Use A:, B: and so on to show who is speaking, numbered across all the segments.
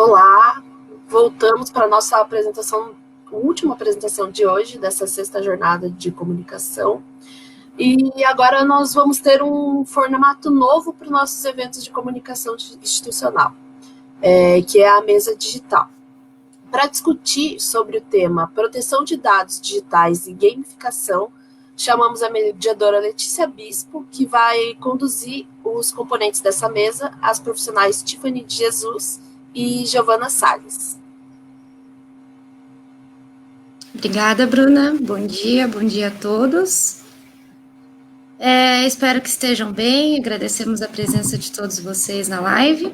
A: Olá, voltamos para a nossa apresentação, última apresentação de hoje, dessa sexta jornada de comunicação. E agora nós vamos ter um formato novo para os nossos eventos de comunicação institucional, que é a mesa digital. Para discutir sobre o tema proteção de dados digitais e gamificação, chamamos a mediadora Letícia Bispo, que vai conduzir os componentes dessa mesa, as profissionais Tiffany de Jesus e Giovana Salles.
B: Obrigada, Bruna. Bom dia a todos. Espero que estejam bem, agradecemos a presença de todos vocês na live.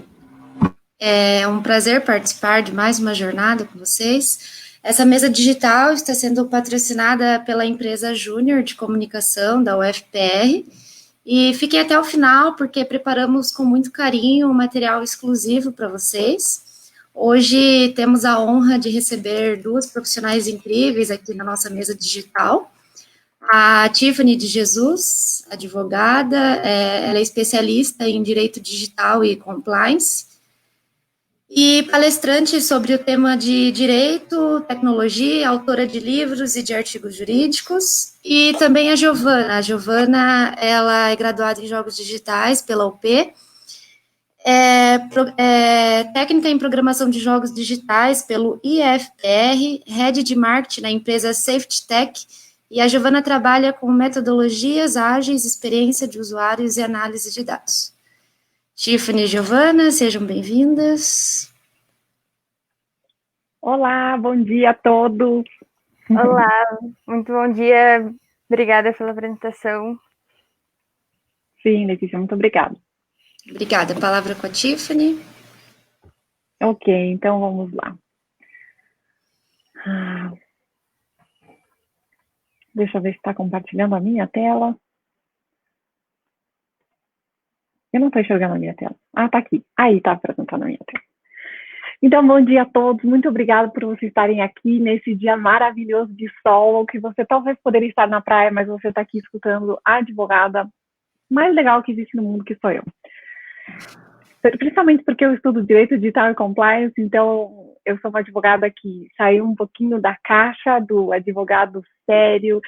B: É um prazer participar de mais uma jornada com vocês. Essa mesa digital está sendo patrocinada pela empresa Júnior de Comunicação da UFPR. E fiquem até o final, porque preparamos com muito carinho um material exclusivo para vocês. Hoje temos a honra de receber duas profissionais incríveis aqui na nossa mesa digital. A Tiffany de Jesus, advogada, ela é especialista em direito digital e compliance e palestrante sobre o tema de direito, tecnologia, autora de livros e de artigos jurídicos. E também a Giovana. A Giovana, ela é graduada em jogos digitais pela UP, técnica em programação de jogos digitais pelo IFPR, head de marketing na empresa Safety Tech, e a Giovana trabalha com metodologias ágeis, experiência de usuários e análise de dados. Tiffany e Giovana, sejam bem-vindas.
C: Olá, bom dia a todos.
D: Olá, muito bom dia. Obrigada pela apresentação.
C: Sim, Letícia, muito obrigada.
B: Obrigada. Palavra com a Tiffany.
C: Ok, então vamos lá. Deixa eu ver se está compartilhando a minha tela. Eu não estou enxergando a minha tela. Ah, tá aqui. Aí está apresentando a minha tela. Então, bom dia a todos. Muito obrigada por vocês estarem aqui nesse dia maravilhoso de sol, que você talvez poderia estar na praia, mas você está aqui escutando a advogada mais legal que existe no mundo, que sou eu. Principalmente porque eu estudo Direito Digital e Compliance, então eu sou uma advogada que saiu um pouquinho da caixa do advogado sério,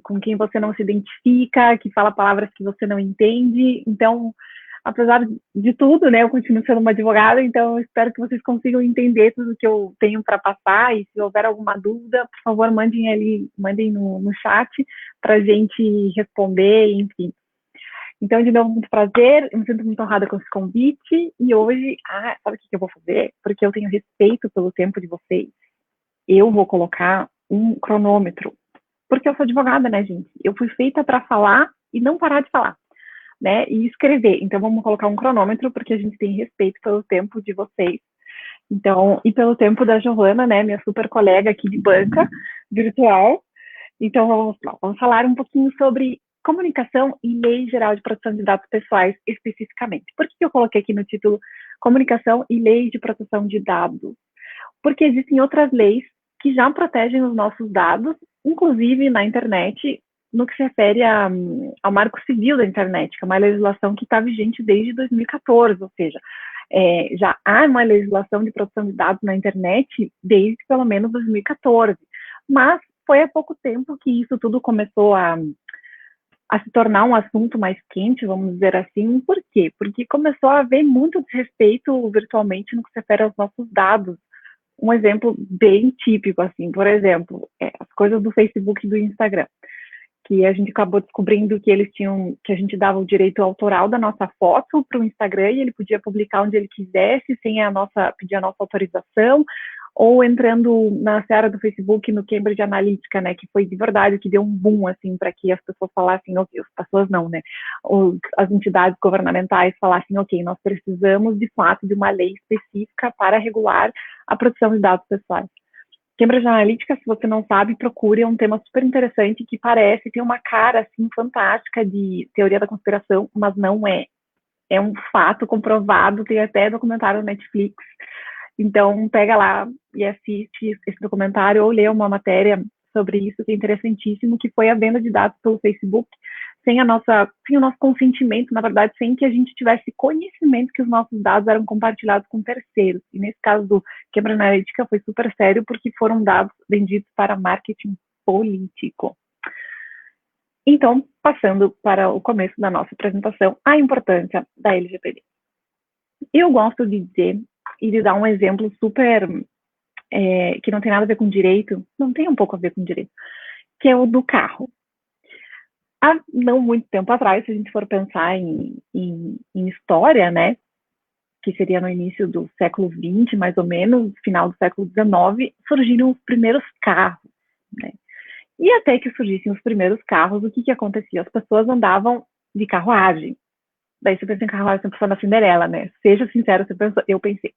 C: com quem você não se identifica, que fala palavras que você não entende. Então, apesar de tudo, né, eu continuo sendo uma advogada, então eu espero que vocês consigam entender tudo que eu tenho para passar, e se houver alguma dúvida, por favor, mandem no chat para a gente responder, enfim. Então, de novo, muito prazer, eu me sinto muito honrada com esse convite, e hoje, sabe o que eu vou fazer? Porque eu tenho respeito pelo tempo de vocês, eu vou colocar um cronômetro, porque eu sou advogada, né, gente? Eu fui feita para falar e não parar de falar, né, e escrever. Então, vamos colocar um cronômetro, porque a gente tem respeito pelo tempo de vocês. Então, e pelo tempo da Giovana, né, minha super colega aqui de banca virtual. Então, vamos falar um pouquinho sobre comunicação e Lei Geral de Proteção de Dados Pessoais especificamente. Por que eu coloquei aqui no título Comunicação e Lei de Proteção de Dados? Porque existem outras leis que já protegem os nossos dados, inclusive na internet, no que se refere ao Marco Civil da Internet, que é uma legislação que está vigente desde 2014, ou seja, já há uma legislação de proteção de dados na internet desde pelo menos 2014, mas foi há pouco tempo que isso tudo começou a se tornar um assunto mais quente, vamos dizer assim. Por quê? Porque começou a haver muito desrespeito virtualmente no que se refere aos nossos dados. Um exemplo bem típico, assim, por exemplo, as coisas do Facebook e do Instagram, que a gente acabou descobrindo que que a gente dava o direito autoral da nossa foto para o Instagram e ele podia publicar onde ele quisesse, sem pedir a nossa autorização, ou entrando na seara do Facebook, no Cambridge Analytica, né, que foi de verdade que deu um boom, assim, para que as pessoas falassem, ok, as pessoas não, né, as entidades governamentais falassem, ok, nós precisamos, de fato, de uma lei específica para regular a proteção de dados pessoais. Cambridge Analytica, se você não sabe, procure, é um tema super interessante que parece ter uma cara, assim, fantástica de teoria da conspiração, mas não é. É um fato comprovado, tem até documentário no Netflix. Então, pega lá e assiste esse documentário ou lê uma matéria sobre isso, que é interessantíssimo, que foi a venda de dados pelo Facebook, sem o nosso consentimento, na verdade, sem que a gente tivesse conhecimento que os nossos dados eram compartilhados com terceiros. E nesse caso do Cambridge Analytica foi super sério, porque foram dados vendidos para marketing político. Então, passando para o começo da nossa apresentação, a importância da LGPD. Eu gosto de dizer e de dar um exemplo super, que não tem nada a ver com direito, não tem um pouco a ver com direito, que é o do carro. Há não muito tempo atrás, se a gente for pensar em história, né, que seria no início do século XX, mais ou menos, final do século XIX, surgiram os primeiros carros, né? E até que surgissem os primeiros carros, o que acontecia? As pessoas andavam de carruagem. Daí você pensa em carruagem, você pensa na Cinderela, né? Seja sincero, você pensou, eu pensei.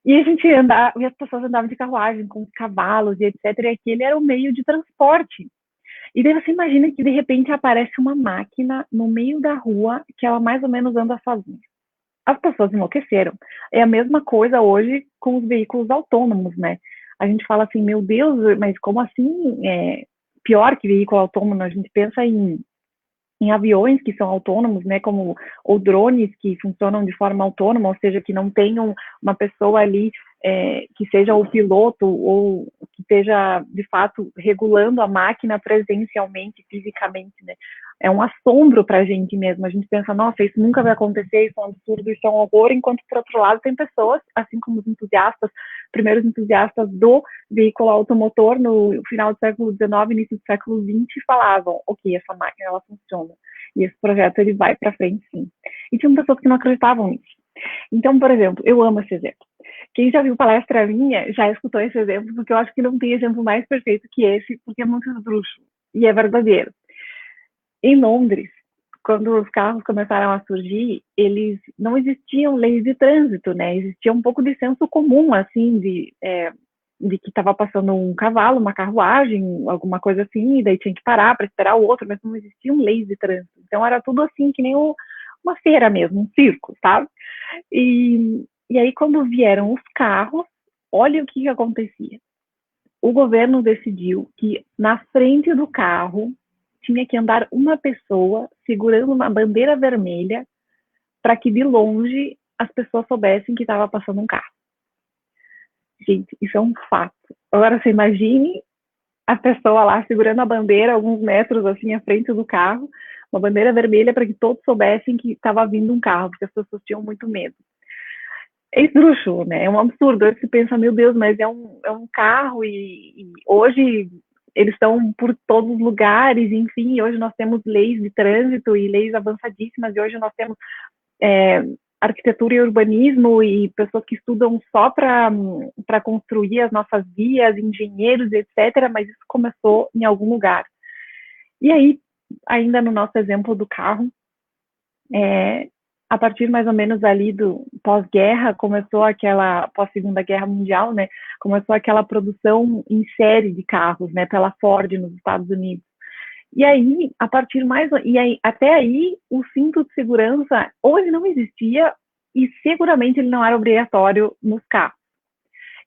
C: E as pessoas andavam de carruagem com cavalos e etc. E aquele era o meio de transporte. E daí você imagina que de repente aparece uma máquina no meio da rua que ela mais ou menos anda sozinha. As pessoas enlouqueceram. É a mesma coisa hoje com os veículos autônomos, né? A gente fala assim, meu Deus, mas como assim? pior que veículo autônomo, a gente pensa em aviões que são autônomos, né, como ou drones que funcionam de forma autônoma, ou seja, que não tenham uma pessoa ali que seja o piloto ou que esteja, de fato, regulando a máquina presencialmente, fisicamente, né. É um assombro para a gente mesmo. A gente pensa, nossa, isso nunca vai acontecer, isso é um absurdo, isso é um horror, enquanto, por outro lado, tem pessoas, assim como os entusiastas, primeiros entusiastas do veículo automotor no final do século XIX, início do século XX, falavam, ok, essa máquina, ela funciona. E esse projeto, ele vai para frente, sim. E tinham pessoas que não acreditavam nisso. Então, por exemplo, eu amo esse exemplo. Quem já viu palestra minha, já escutou esse exemplo, porque eu acho que não tem exemplo mais perfeito que esse, porque é muito esdrúxulo. E é verdadeiro. Em Londres, quando os carros começaram a surgir, eles não existiam leis de trânsito, né? Existia um pouco de senso comum, assim, de que estava passando um cavalo, uma carruagem, alguma coisa assim, e daí tinha que parar para esperar o outro, mas não existiam leis de trânsito. Então era tudo assim, que nem uma feira mesmo, um circo, sabe? E aí, quando vieram os carros, olha o que acontecia. O governo decidiu que na frente do carro tinha que andar uma pessoa segurando uma bandeira vermelha para que de longe as pessoas soubessem que estava passando um carro. Gente, isso é um fato. Agora você imagine a pessoa lá segurando a bandeira alguns metros assim à frente do carro, uma bandeira vermelha para que todos soubessem que estava vindo um carro, porque as pessoas tinham muito medo. É esdrúxulo, né? É um absurdo. Aí você pensa, meu Deus, mas é um carro e hoje eles estão por todos os lugares, enfim, hoje nós temos leis de trânsito e leis avançadíssimas, e hoje nós temos arquitetura e urbanismo e pessoas que estudam só para construir as nossas vias, engenheiros, etc., mas isso começou em algum lugar. E aí, ainda no nosso exemplo do carro, a partir mais ou menos ali do pós-guerra, pós-Segunda Guerra Mundial, né, começou aquela produção em série de carros, né, pela Ford nos Estados Unidos. E aí, até aí, o cinto de segurança, ou ele não existia, e seguramente ele não era obrigatório nos carros.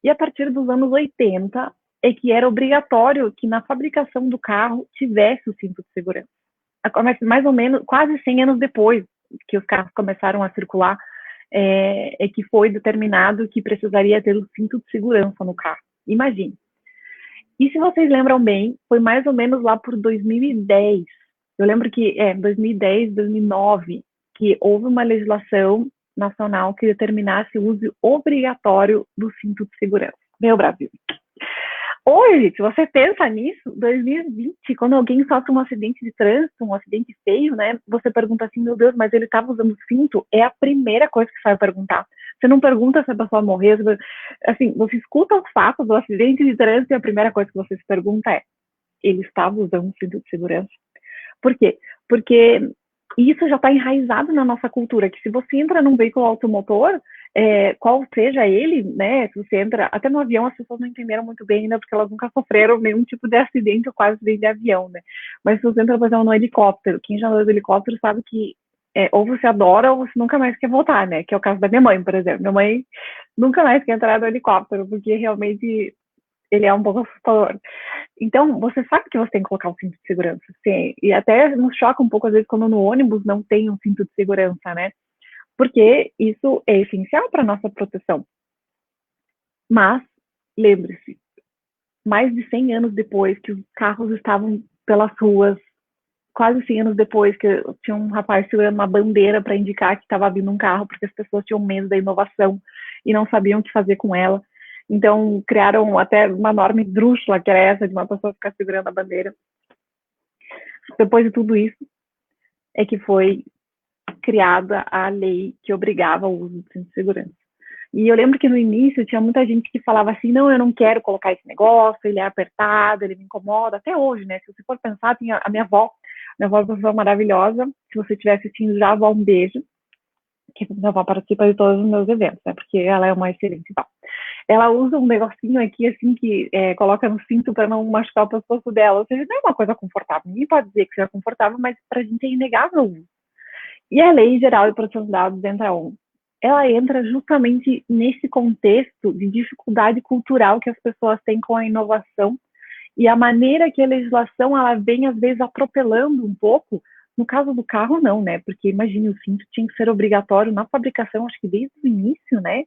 C: E a partir dos anos 80, é que era obrigatório que na fabricação do carro tivesse o cinto de segurança. Mais ou menos, quase 100 anos depois que os carros começaram a circular, é que foi determinado que precisaria ter o cinto de segurança no carro. Imagine. E se vocês lembram bem, foi mais ou menos lá por 2010. Eu lembro que 2010, 2009, que houve uma legislação nacional que determinasse o uso obrigatório do cinto de segurança. Meu Brasil. Hoje, se você pensa nisso, 2020, quando alguém sofre um acidente de trânsito, um acidente feio, né? Você pergunta assim, meu Deus, mas ele estava usando cinto? É a primeira coisa que você vai perguntar. Você não pergunta se a pessoa morreu. Assim, você escuta os fatos do acidente de trânsito e a primeira coisa que você se pergunta é, ele estava usando cinto de segurança? Por quê? Porque isso já está enraizado na nossa cultura, que se você entra num veículo automotor, qual seja ele, né, se você entra, até no avião as pessoas não entenderam muito bem ainda, porque elas nunca sofreram nenhum tipo de acidente ou quase acidente de avião, né, mas se você entra, por exemplo, no helicóptero, quem já andou de helicóptero sabe que ou você adora ou você nunca mais quer voltar, né, que é o caso da minha mãe, por exemplo. Minha mãe nunca mais quer entrar no helicóptero, porque realmente ele é um pouco assustador. Então, você sabe que você tem que colocar um cinto de segurança, sim, e até nos choca um pouco, às vezes, quando no ônibus não tem um cinto de segurança, né, porque isso é essencial para a nossa proteção. Mas, lembre-se, mais de 100 anos depois que os carros estavam pelas ruas, quase 100 anos depois que tinha um rapaz segurando uma bandeira para indicar que estava vindo um carro, porque as pessoas tinham medo da inovação e não sabiam o que fazer com ela. Então, criaram até uma norma esdrúxula, que era essa, de uma pessoa ficar segurando a bandeira. Depois de tudo isso, é que foi criada a lei que obrigava o uso do cinto de segurança. E eu lembro que no início tinha muita gente que falava assim, não, eu não quero colocar esse negócio, ele é apertado, ele me incomoda, até hoje, né? Se você for pensar, tem a minha avó é uma pessoa maravilhosa, se você estiver assistindo já, avó, um beijo, que minha avó participa de todos os meus eventos, né? Porque ela é uma excelente avó. Ela usa um negocinho aqui, assim, que coloca no cinto para não machucar o pescoço dela, ou seja, não é uma coisa confortável, ninguém pode dizer que seja confortável, mas pra gente é inegável. E a Lei Geral de Proteção de Dados entra onde? Ela entra justamente nesse contexto de dificuldade cultural que as pessoas têm com a inovação E a maneira que a legislação ela vem, às vezes, atropelando um pouco. No caso do carro, não, né? Porque, imagine, o cinto tinha que ser obrigatório na fabricação, acho que desde o início, né?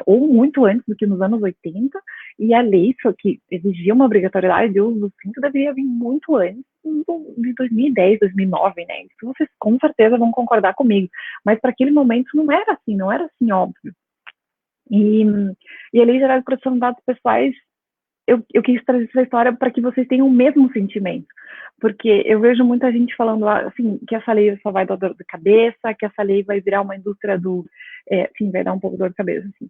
C: Ou muito antes do que nos anos 80, e a lei só que exigia uma obrigatoriedade de uso do cinto deveria vir muito antes, de 2010, 2009, né? Isso vocês com certeza vão concordar comigo. Mas para aquele momento não era assim óbvio. E a Lei Geral de Proteção de Dados Pessoais, eu quis trazer essa história para que vocês tenham o mesmo sentimento, porque eu vejo muita gente falando assim, que essa lei só vai dar dor de cabeça, que essa lei vai virar uma indústria sim, vai dar um pouco de dor de cabeça, assim,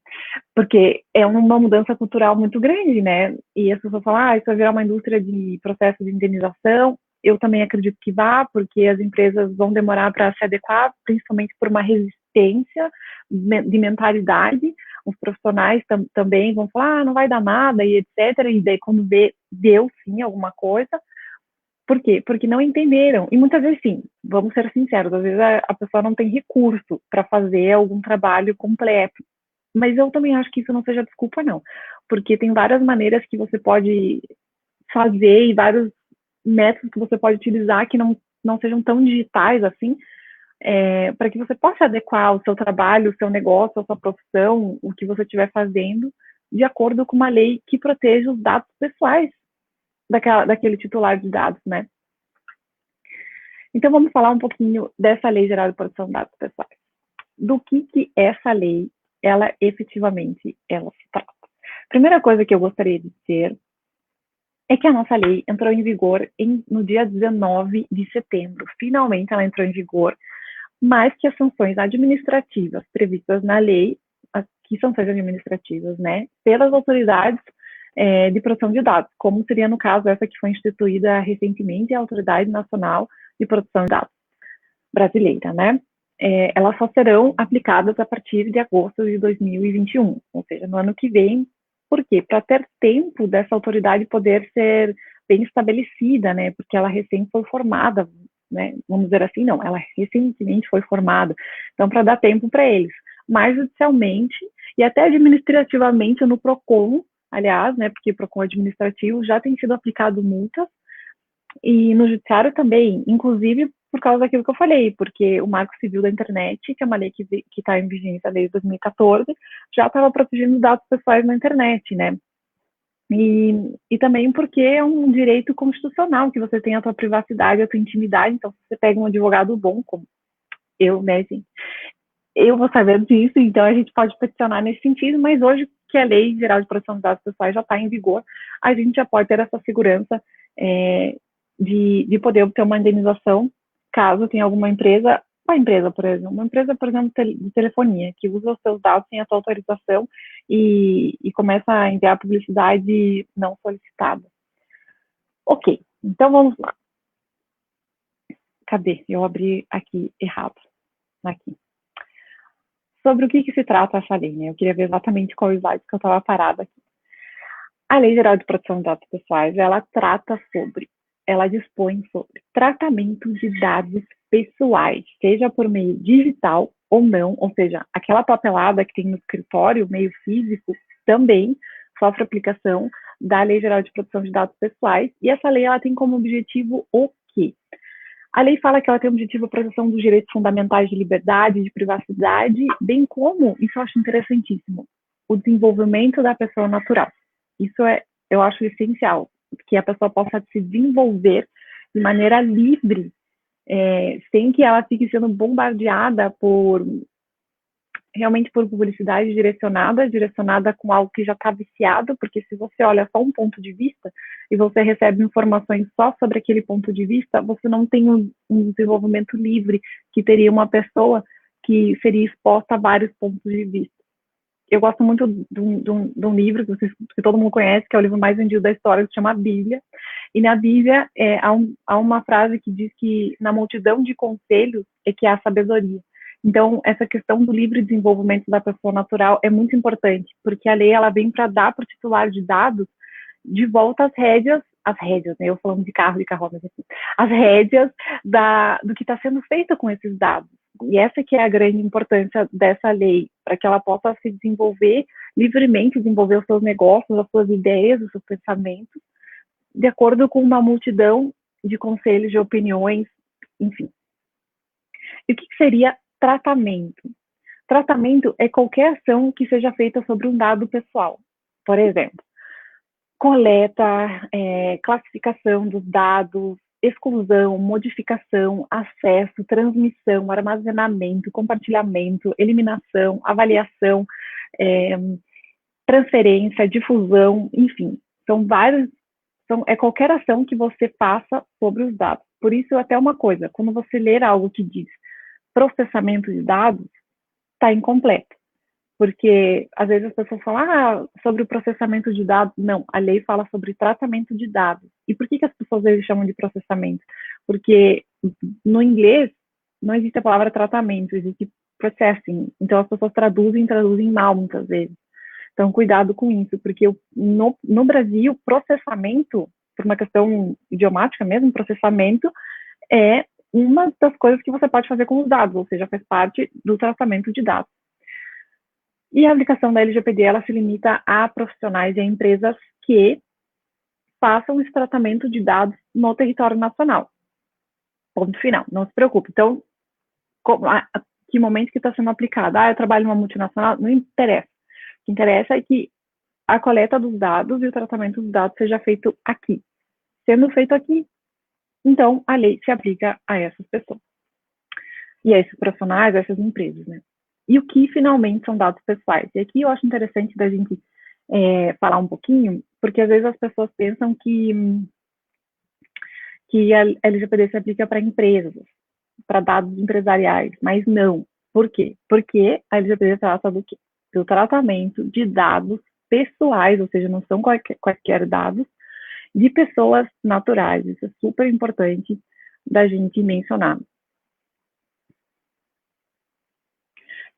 C: porque é uma mudança cultural muito grande, né? E as pessoas falam, isso vai virar uma indústria de processo de indenização. Eu também acredito que vá, porque as empresas vão demorar para se adequar, principalmente por uma resistência de mentalidade. Os profissionais também vão falar, não vai dar nada, e etc. E daí, quando deu sim alguma coisa. Por quê? Porque não entenderam. E muitas vezes, sim, vamos ser sinceros, às vezes a pessoa não tem recurso para fazer algum trabalho completo. Mas eu também acho que isso não seja desculpa, não. Porque tem várias maneiras que você pode fazer e vários métodos que você pode utilizar que não sejam tão digitais assim, para que você possa adequar o seu trabalho, o seu negócio, a sua profissão, o que você estiver fazendo, de acordo com uma lei que proteja os dados pessoais daquele titular de dados, né? Então, vamos falar um pouquinho dessa Lei Geral de Proteção de Dados Pessoais. Do que essa lei, ela efetivamente, ela se trata. Primeira coisa que eu gostaria de dizer é que a nossa lei entrou em vigor no dia 19 de setembro. Finalmente, ela entrou em vigor, mas que as sanções administrativas previstas na lei, que sanções administrativas, né, pelas autoridades de proteção de dados, como seria no caso essa que foi instituída recentemente, a Autoridade Nacional de Proteção de Dados brasileira, né? Elas só serão aplicadas a partir de agosto de 2021, ou seja, no ano que vem. Por quê? Para ter tempo dessa autoridade poder ser bem estabelecida, né? Porque ela recém foi formada, né? Vamos dizer assim, não, ela recentemente foi formada. Então, para dar tempo para eles. Mas, judicialmente e até administrativamente no PROCON, aliás, né? Porque o PROCON administrativo já tem sido aplicado multas, e no judiciário também, inclusive por causa daquilo que eu falei, porque o Marco Civil da Internet, que é uma lei que está em vigência desde 2014, já estava protegendo dados pessoais na internet, né? E também porque é um direito constitucional que você tem a tua privacidade, a tua intimidade. Então, se você pega um advogado bom, como eu, né, gente, eu vou saber disso, então a gente pode peticionar nesse sentido, mas hoje que a Lei Geral de Proteção de Dados Pessoais já está em vigor, a gente já pode ter essa segurança de poder obter uma indenização caso tenha alguma empresa, por exemplo, de telefonia, que usa os seus dados sem a sua autorização e começa a enviar publicidade não solicitada. Ok, então vamos lá. Cadê? Eu abri aqui errado. Aqui. Sobre o que se trata essa lei, né? Eu queria ver exatamente qual slide que eu estava parada aqui. A Lei Geral de Proteção de Dados Pessoais, ela dispõe sobre tratamento de dados pessoais, seja por meio digital ou não, ou seja, aquela papelada que tem no escritório, meio físico, também sofre aplicação da Lei Geral de Proteção de Dados Pessoais, e essa lei ela tem como objetivo o quê? A lei fala que ela tem o objetivo a proteção dos direitos fundamentais de liberdade, de privacidade, bem como, isso eu acho interessantíssimo, o desenvolvimento da pessoa natural. Isso eu acho essencial, que a pessoa possa se desenvolver de maneira livre, sem que ela fique sendo bombardeada realmente por publicidade direcionada com algo que já está viciado, porque se você olha só um ponto de vista e você recebe informações só sobre aquele ponto de vista, você não tem um desenvolvimento livre que teria uma pessoa que seria exposta a vários pontos de vista. Eu gosto muito de um livro que todo mundo conhece, que é o livro mais vendido da história, que se chama Bíblia. E na Bíblia há uma frase que diz que na multidão de conselhos é que há sabedoria. Então, essa questão do livre desenvolvimento da pessoa natural é muito importante, porque a lei ela vem para dar para o titular de dados de volta as rédeas, né? Eu falando de carro, mas assim, as rédeas do que está sendo feito com esses dados. E essa que é a grande importância dessa lei, para que ela possa se desenvolver livremente, desenvolver os seus negócios, as suas ideias, os seus pensamentos, de acordo com uma multidão de conselhos, de opiniões, enfim. E o que seria tratamento? Tratamento é qualquer ação que seja feita sobre um dado pessoal. Por exemplo, coleta, classificação dos dados, exclusão, modificação, acesso, transmissão, armazenamento, compartilhamento, eliminação, avaliação, transferência, difusão, enfim. São vários, é qualquer ação que você faça sobre os dados. Por isso, até uma coisa, quando você ler algo que diz processamento de dados, está incompleto. Porque, às vezes, as pessoas falam sobre o processamento de dados. Não, a lei fala sobre tratamento de dados. E por que as pessoas, às vezes, chamam de processamento? Porque, no inglês, não existe a palavra tratamento, existe processing. Então, as pessoas traduzem mal, muitas vezes. Então, cuidado com isso, porque no Brasil, processamento, por uma questão idiomática mesmo, processamento é uma das coisas que você pode fazer com os dados, ou seja, faz parte do tratamento de dados. E a aplicação da LGPD, ela se limita a profissionais e a empresas que façam esse tratamento de dados no território nacional. Ponto final, não se preocupe. Então, que momento que está sendo aplicado? Eu trabalho numa multinacional? Não interessa. O que interessa é que a coleta dos dados e o tratamento dos dados seja feito aqui. Sendo feito aqui, então a lei se aplica a essas pessoas. E a esses profissionais, a essas empresas, né? E o que finalmente são dados pessoais? E aqui eu acho interessante da gente falar um pouquinho, porque às vezes as pessoas pensam que a LGPD se aplica para empresas, para dados empresariais, mas não. Por quê? Porque a LGPD trata do quê? Do tratamento de dados pessoais, ou seja, não são quaisquer dados, de pessoas naturais. Isso é super importante da gente mencionar.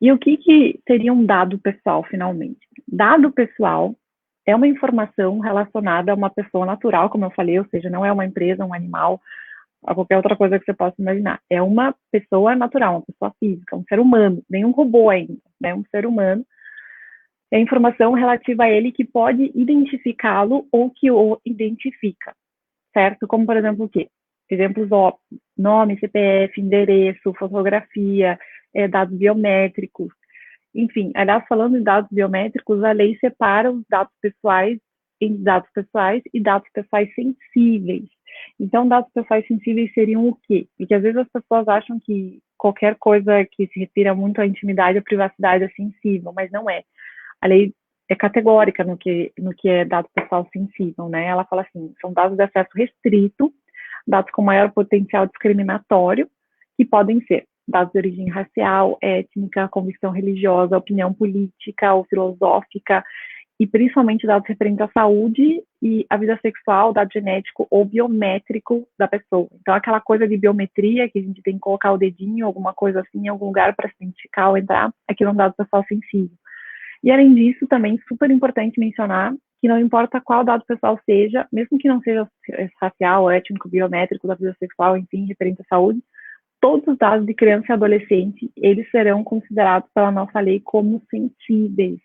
C: E o que seria um dado pessoal, finalmente? Dado pessoal é uma informação relacionada a uma pessoa natural, como eu falei, ou seja, não é uma empresa, um animal, ou qualquer outra coisa que você possa imaginar. É uma pessoa natural, uma pessoa física, um ser humano, nem um robô ainda, né? Um ser humano. É informação relativa a ele que pode identificá-lo ou que o identifica, certo? Como, por exemplo, o quê? Exemplos óbvios: nome, CPF, endereço, fotografia, dados biométricos. Enfim, aliás, falando em dados biométricos, a lei separa os dados pessoais em dados pessoais e dados pessoais sensíveis. Então, dados pessoais sensíveis seriam o quê? Porque às vezes as pessoas acham que qualquer coisa que se refira muito à intimidade, à privacidade é sensível, mas não é. A lei é categórica no que é dado pessoal sensível, né? Ela fala assim, são dados de acesso restrito, dados com maior potencial discriminatório, que podem ser dados de origem racial, étnica, convicção religiosa, opinião política ou filosófica, e principalmente dados referentes à saúde e à vida sexual, dado genético ou biométrico da pessoa. Então, aquela coisa de biometria, que a gente tem que colocar o dedinho, alguma coisa assim, em algum lugar para se identificar ou entrar, aquilo é um dado pessoal sensível. E, além disso, também super importante mencionar que não importa qual dado pessoal seja, mesmo que não seja racial, étnico, biométrico, da vida sexual, enfim, referente à saúde, todos os dados de criança e adolescente, eles serão considerados pela nossa lei como sensíveis.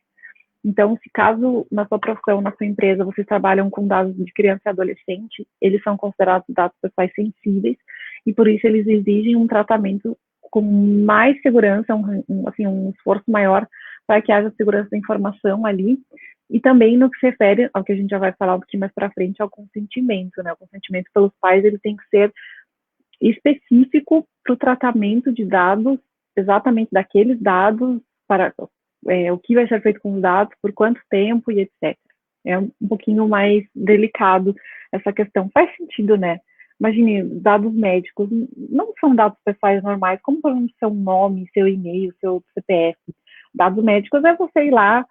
C: Então, se caso na sua profissão, na sua empresa, vocês trabalham com dados de criança e adolescente, eles são considerados dados pessoais sensíveis e, por isso, eles exigem um tratamento com mais segurança, um esforço maior para que haja segurança da informação ali, e também no que se refere ao que a gente já vai falar um pouquinho mais para frente, ao consentimento, né? O consentimento pelos pais, ele tem que ser específico para o tratamento de dados, exatamente daqueles dados, para o que vai ser feito com os dados, por quanto tempo e etc. É um pouquinho mais delicado essa questão. Faz sentido, né? Imagine, dados médicos não são dados pessoais normais, como por exemplo seu nome, seu e-mail, seu CPF. Dados médicos é você ir lá,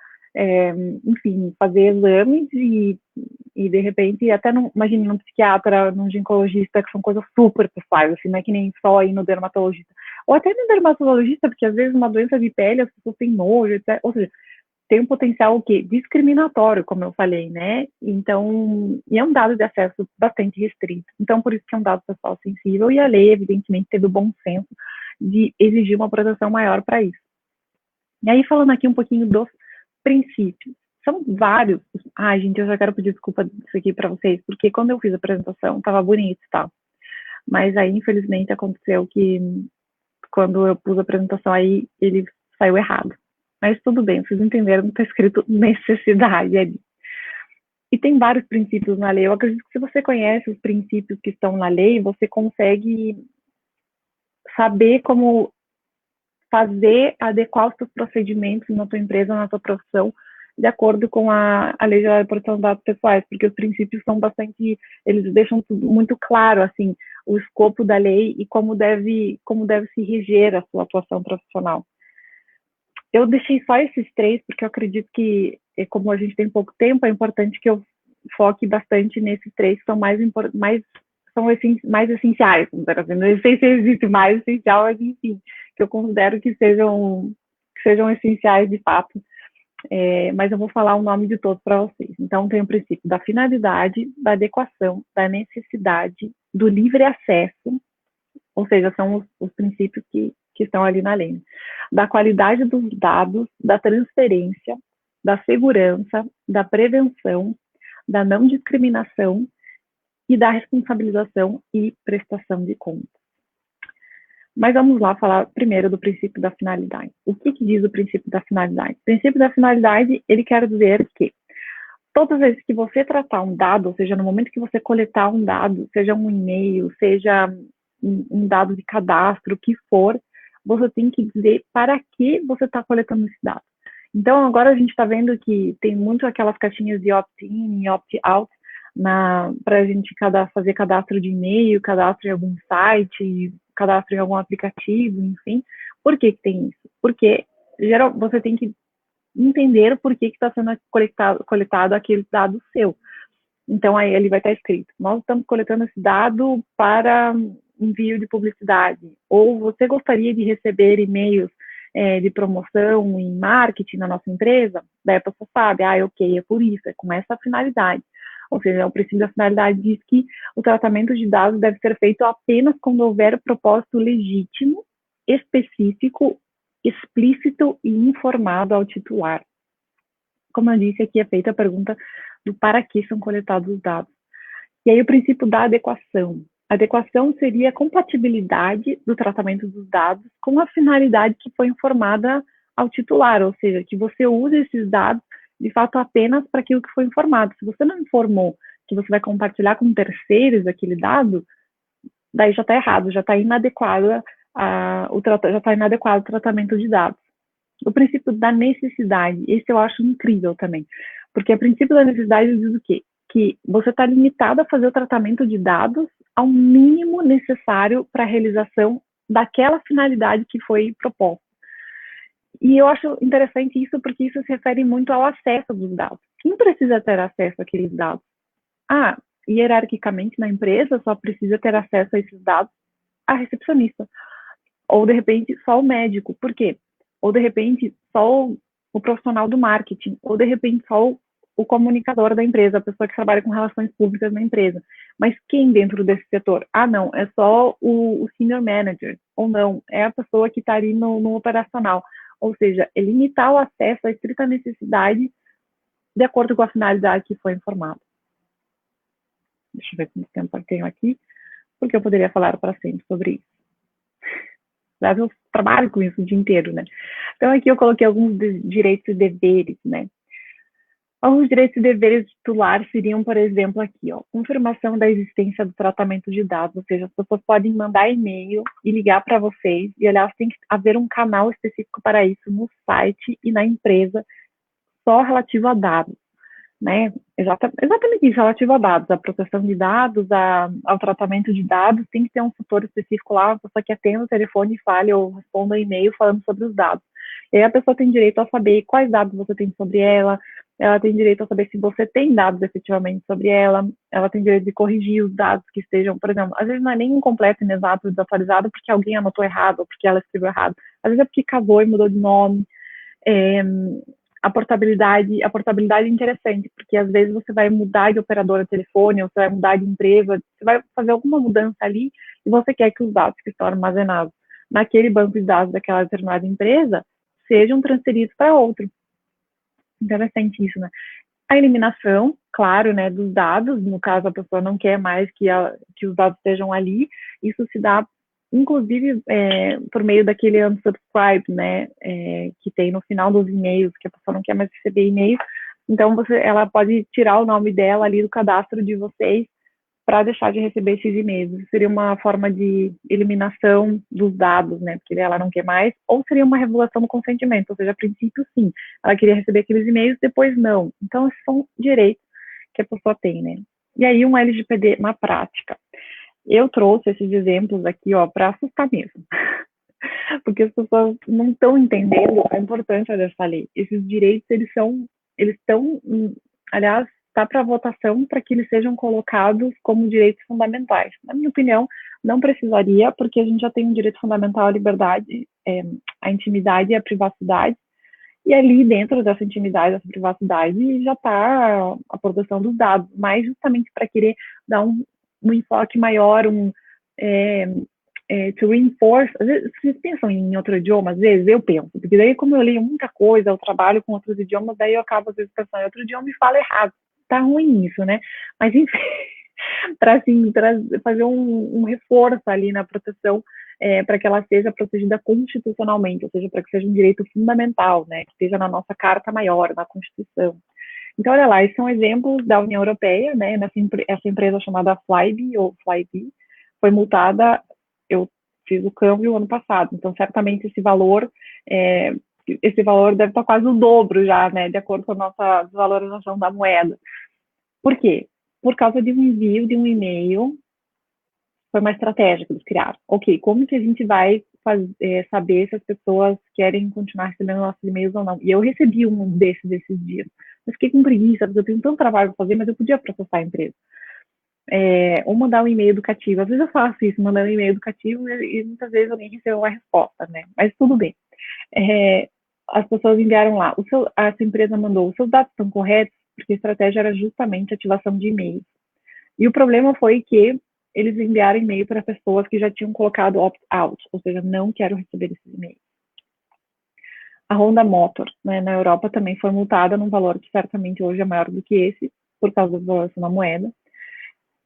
C: enfim, fazer exames e de repente, até imagine num psiquiatra, num ginecologista, que são coisas super pessoais, assim, não é que nem só ir no dermatologista. Ou até no dermatologista, porque às vezes uma doença de pele, as pessoas têm nojo, etc. Ou seja, tem um potencial o quê? Discriminatório, como eu falei, né? Então, e é um dado de acesso bastante restrito. Então, por isso que é um dado pessoal sensível, e a lei, evidentemente, teve o bom senso de exigir uma proteção maior para isso. E aí, falando aqui um pouquinho dos princípios, são vários. Ai, gente, eu já quero pedir desculpa disso aqui para vocês, porque quando eu fiz a apresentação, estava bonito e tal. Mas aí, infelizmente, aconteceu que quando eu pus a apresentação aí, ele saiu errado. Mas tudo bem, vocês entenderam que está escrito necessidade ali. E tem vários princípios na lei. Eu acredito que se você conhece os princípios que estão na lei, você consegue saber como fazer, adequar os seus procedimentos na tua empresa, na tua profissão, de acordo com a Lei Geral de Proteção de Dados Pessoais, porque os princípios são bastante, eles deixam tudo muito claro, assim, o escopo da lei e como deve se reger a sua atuação profissional. Eu deixei só esses 3, porque eu acredito que, como a gente tem pouco tempo, é importante que eu foque bastante nesses 3 que são mais essenciais, assim. Não sei se existe mais essencial, mas enfim, que eu considero que sejam essenciais de fato. Mas eu vou falar o nome de todos para vocês. Então, tem o princípio da finalidade, da adequação, da necessidade, do livre acesso, ou seja, são os princípios que estão ali na lei, da qualidade dos dados, da transferência, da segurança, da prevenção, da não discriminação e da responsabilização e prestação de contas. Mas vamos lá falar primeiro do princípio da finalidade. O que diz o princípio da finalidade? O princípio da finalidade, ele quer dizer que todas as vezes que você tratar um dado, ou seja, no momento que você coletar um dado, seja um e-mail, seja um dado de cadastro, o que for, você tem que dizer para que você está coletando esse dado. Então, agora a gente está vendo que tem muito aquelas caixinhas de opt-in e opt-out para a gente fazer cadastro de e-mail, cadastro em algum site, cadastro em algum aplicativo, enfim. Por que tem isso? Porque você tem que entender por que está sendo coletado aquele dado seu. Então, aí ele vai estar escrito, nós estamos coletando esse dado para envio de publicidade, ou você gostaria de receber e-mails de promoção em marketing na nossa empresa? Daí a pessoa sabe, ok, é por isso, é com essa finalidade. Ou seja, o princípio da finalidade diz que o tratamento de dados deve ser feito apenas quando houver propósito legítimo, específico, explícito e informado ao titular. Como eu disse, aqui é feita a pergunta do para que são coletados os dados. E aí o princípio da adequação. A adequação seria a compatibilidade do tratamento dos dados com a finalidade que foi informada ao titular, ou seja, que você use esses dados de fato apenas para aquilo que foi informado. Se você não informou que você vai compartilhar com terceiros aquele dado, daí já está errado, já está inadequado o tratamento de dados. O princípio da necessidade, esse eu acho incrível também, porque o princípio da necessidade diz o quê? Que você está limitado a fazer o tratamento de dados ao mínimo necessário para a realização daquela finalidade que foi proposta. E eu acho interessante isso porque isso se refere muito ao acesso dos dados. Quem precisa ter acesso àqueles dados? Hierarquicamente na empresa só precisa ter acesso a esses dados a recepcionista. Ou, de repente, só o médico. Por quê? Ou, de repente, só o profissional do marketing. Ou, de repente, só o comunicador da empresa, a pessoa que trabalha com relações públicas na empresa. Mas quem dentro desse setor? Não, é só o senior manager. Ou não, é a pessoa que está ali no operacional. Ou seja, é limitar o acesso à estrita necessidade de acordo com a finalidade que foi informada. Deixa eu ver quanto tempo eu tenho aqui, porque eu poderia falar para sempre sobre isso. Mas eu trabalho com isso o dia inteiro, né? Então, aqui eu coloquei alguns direitos e deveres, né? Alguns direitos e deveres titulares seriam, por exemplo, aqui, confirmação da existência do tratamento de dados, ou seja, as pessoas podem mandar e-mail e ligar para vocês, e, aliás, tem que haver um canal específico para isso no site e na empresa, só relativo a dados, né? Exatamente isso, relativo a dados, a proteção de dados, ao tratamento de dados, tem que ter um setor específico lá, uma pessoa que atenda o telefone e fale ou responda e-mail falando sobre os dados. E aí a pessoa tem direito a saber quais dados você tem sobre ela tem direito a saber se você tem dados efetivamente sobre ela tem direito de corrigir os dados que estejam, por exemplo, às vezes não é nem incompleto, inexato, desatualizado, porque alguém anotou errado, ou porque ela escreveu errado, às vezes é porque casou e mudou de nome. A portabilidade é interessante, porque às vezes você vai mudar de operadora de telefone, ou você vai mudar de empresa, você vai fazer alguma mudança ali, e você quer que os dados que estão armazenados naquele banco de dados daquela determinada empresa sejam transferidos para outro. Interessante isso, né? A eliminação, claro, né, dos dados, no caso a pessoa não quer mais que os dados estejam ali, isso se dá, inclusive, por meio daquele unsubscribe, né, que tem no final dos e-mails, que a pessoa não quer mais receber e-mail, então ela pode tirar o nome dela ali do cadastro de vocês para deixar de receber esses e-mails. Isso seria uma forma de eliminação dos dados, né? Porque ela não quer mais, ou seria uma revogação do consentimento, ou seja, a princípio sim, ela queria receber aqueles e-mails, depois não. Então, esses são direitos que a pessoa tem, né? E aí, um LGPD na prática. Eu trouxe esses exemplos aqui, ó, para assustar mesmo. Porque as pessoas não estão entendendo a importância dessa lei. Esses direitos, eles estão, aliás, está para votação para que eles sejam colocados como direitos fundamentais. Na minha opinião, não precisaria, porque a gente já tem um direito fundamental à liberdade, à intimidade e à privacidade, e ali dentro dessa intimidade, dessa privacidade, já está a proteção dos dados, mas justamente para querer dar um enfoque maior, to reinforce, às vezes, vocês pensam em outro idioma, às vezes eu penso, porque daí como eu leio muita coisa, eu trabalho com outros idiomas, daí eu acabo às vezes pensando em outro idioma e falo errado. Tá ruim isso, né? Mas enfim, para assim, fazer um reforço ali na proteção, para que ela seja protegida constitucionalmente, ou seja, para que seja um direito fundamental, né? Que esteja na nossa Carta Maior, na Constituição. Então, olha lá, esses são exemplos da União Europeia, né? Essa empresa chamada Flybe, ou Flybe, foi multada, eu fiz o câmbio ano passado, então certamente esse valor deve estar quase o dobro já, né, de acordo com a nossa desvalorização da moeda. Por quê? Por causa de um envio de um e-mail, foi uma estratégia que eles criaram. Ok, como que a gente vai saber se as pessoas querem continuar recebendo nossos e-mails ou não? E eu recebi um desses dias. Eu fiquei com preguiça, porque eu tenho tanto trabalho para fazer, mas eu podia processar a empresa. Ou mandar um e-mail educativo. Às vezes eu faço isso, mandando um e-mail educativo e muitas vezes eu nem recebo uma resposta, né? Mas tudo bem. As pessoas enviaram lá, essa empresa mandou, os seus dados estão corretos? Porque a estratégia era justamente ativação de e-mails. E o problema foi que eles enviaram e-mail para pessoas que já tinham colocado opt-out, ou seja, não quero receber esses e-mails. A Honda Motor, né, na Europa, também foi multada num valor que certamente hoje é maior do que esse, por causa da desvalorização da moeda.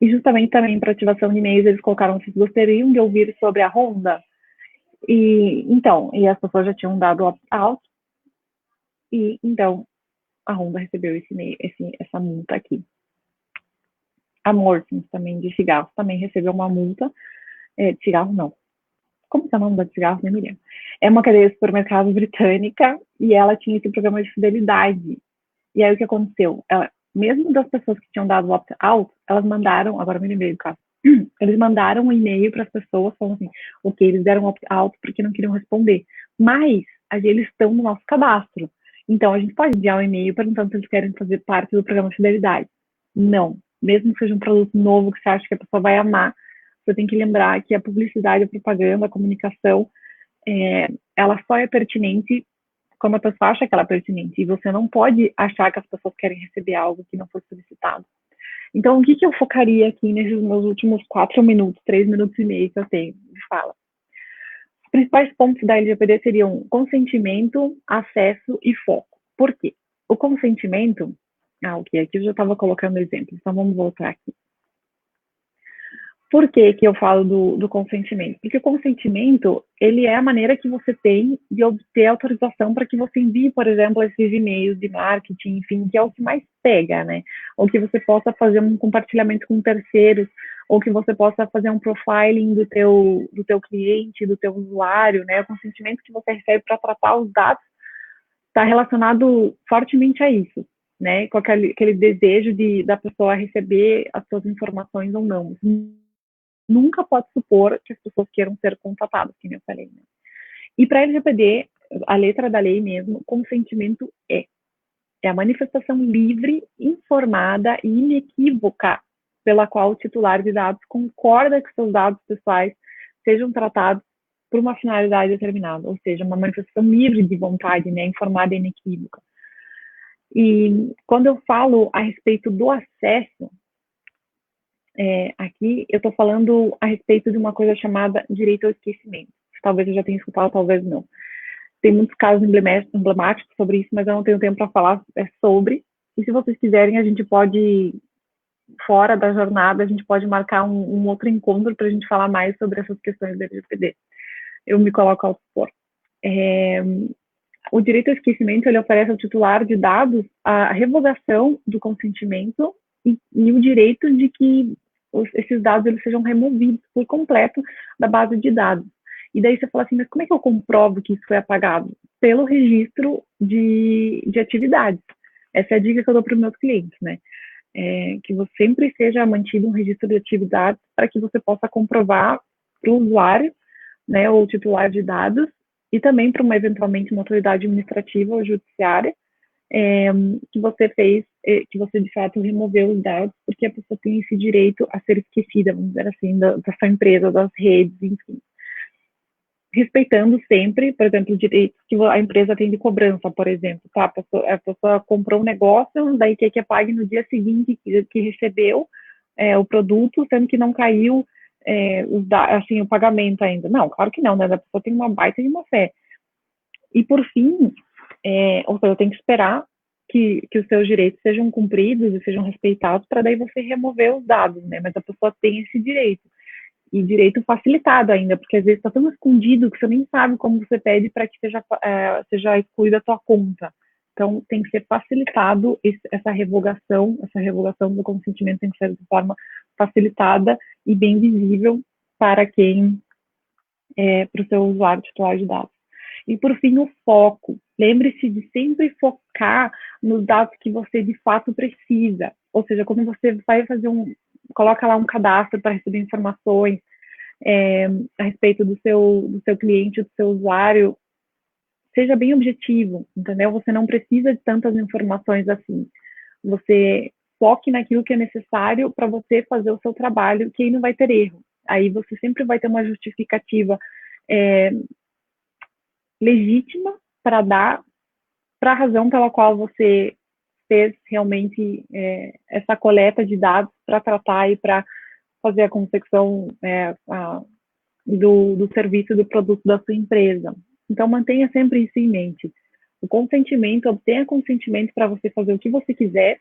C: E justamente também para ativação de e-mails, eles colocaram, vocês gostariam de ouvir sobre a Honda? E as pessoas já tinham dado opt-out, e então a Honda recebeu essa multa aqui. A Mortons, também, de cigarros, também recebeu uma multa, de cigarro não. Como que é o nome da cigarro? Nem me lembro. É uma cadeia de supermercado britânica, e ela tinha esse programa de fidelidade. E aí o que aconteceu? Mesmo das pessoas que tinham dado opt-out, elas mandaram, agora me lembrei do caso, eles mandaram um e-mail para as pessoas falando assim, ok, eles deram opt-out porque não queriam responder, mas eles estão no nosso cadastro. Então, a gente pode enviar um e-mail perguntando se eles querem fazer parte do programa de fidelidade. Não. Mesmo que seja um produto novo que você acha que a pessoa vai amar, você tem que lembrar que a publicidade, a propaganda, a comunicação, ela só é pertinente quando a pessoa acha que ela é pertinente. E você não pode achar que as pessoas querem receber algo que não foi solicitado. Então, o que eu focaria aqui nesses meus últimos 4 minutos, 3 minutos e meio que eu tenho de fala? Os principais pontos da LGPD seriam consentimento, acesso e foco. Por quê? O consentimento... ok, aqui eu já estava colocando exemplo, então vamos voltar aqui. Por que eu falo do consentimento? Porque o consentimento, ele é a maneira que você tem de obter autorização para que você envie, por exemplo, esses e-mails de marketing, enfim, que é o que mais pega, né? Ou que você possa fazer um compartilhamento com terceiros, ou que você possa fazer um profiling do teu cliente, do teu usuário, né? O consentimento que você recebe para tratar os dados está relacionado fortemente a isso, né? Com aquele desejo da pessoa receber as suas informações ou não. Nunca pode supor que as pessoas queiram ser contatadas, como eu falei, né? E para a LGPD, a letra da lei mesmo, consentimento é a manifestação livre, informada e inequívoca pela qual o titular de dados concorda que seus dados pessoais sejam tratados por uma finalidade determinada, ou seja, uma manifestação livre de vontade, né, informada e inequívoca. E quando eu falo a respeito do acesso, aqui eu estou falando a respeito de uma coisa chamada direito ao esquecimento. Talvez eu já tenha escutado, talvez não. tem muitos casos emblemáticos sobre isso, mas eu não tenho tempo para falar sobre. E se vocês quiserem, a gente pode, fora da jornada, a gente pode marcar um outro encontro para a gente falar mais sobre essas questões do LGPD. Eu me coloco ao dispor. O direito ao esquecimento, ele oferece ao titular de dados a revogação do consentimento e o direito de que esses dados eles sejam removidos por completo da base de dados. E daí você fala assim, mas como é que eu comprovo que isso foi apagado? Pelo registro de atividades. Essa é a dica que eu dou para os meus clientes, né? Que você sempre seja mantido um registro de atividades para que você possa comprovar para o usuário, né, ou titular de dados, e também para eventualmente uma autoridade administrativa ou judiciária, que você fez, que você de fato removeu os dados, porque a pessoa tem esse direito a ser esquecida, vamos dizer assim, da sua empresa, das redes, enfim. Respeitando sempre, por exemplo, os direitos que a empresa tem de cobrança, por exemplo, tá? A pessoa comprou um negócio, daí quer que pague no dia seguinte que recebeu o produto, sendo que não caiu assim, o pagamento ainda. Não, claro que não, né? A pessoa tem uma baita de uma fé. E por fim, ou seja, eu tenho que esperar que os seus direitos sejam cumpridos e sejam respeitados para daí você remover os dados, né? Mas a pessoa tem esse direito. E direito facilitado ainda, porque às vezes está tão escondido que você nem sabe como você pede para que seja excluída a sua conta. Então, tem que ser facilitado essa revogação do consentimento tem que ser de forma facilitada e bem visível para para o seu usuário titular de dados. E, por fim, o foco. Lembre-se de sempre focar nos dados que você, de fato, precisa. Ou seja, quando você vai fazer coloca lá um cadastro para receber informações a respeito do seu cliente, do seu usuário, seja bem objetivo, entendeu? Você não precisa de tantas informações assim. Você foque naquilo que é necessário para você fazer o seu trabalho, que aí não vai ter erro. Aí você sempre vai ter uma justificativa legítima para dar para a razão pela qual você fez realmente essa coleta de dados para tratar e para fazer a consecução do serviço, do produto da sua empresa. Então, mantenha sempre isso em mente. O consentimento, obtenha consentimento para você fazer o que você quiser.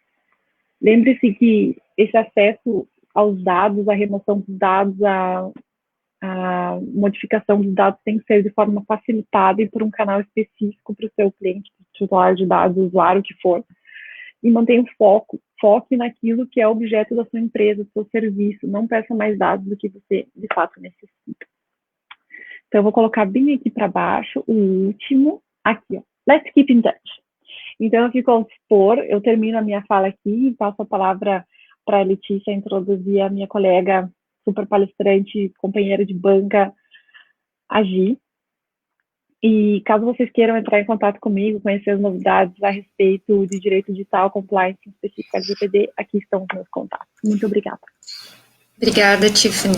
C: Lembre-se que esse acesso aos dados, a remoção dos dados, a modificação dos dados tem que ser de forma facilitada e por um canal específico para o seu cliente, para o titular de dados, o usuário, o que for. E mantenha o foque naquilo que é o objeto da sua empresa, do seu serviço. Não peça mais dados do que você, de fato, necessita. Então, eu vou colocar bem aqui para baixo o último, aqui, ó. Let's keep in touch. Então, eu fico ao dispor, eu termino a minha fala aqui e passo a palavra para a Letícia introduzir a minha colega super palestrante, companheira de banca, a Gi. E caso vocês queiram entrar em contato comigo, conhecer as novidades a respeito de direito digital, compliance, em específico LGPD, aqui estão os meus contatos. Muito obrigada.
B: Obrigada, Tiffany.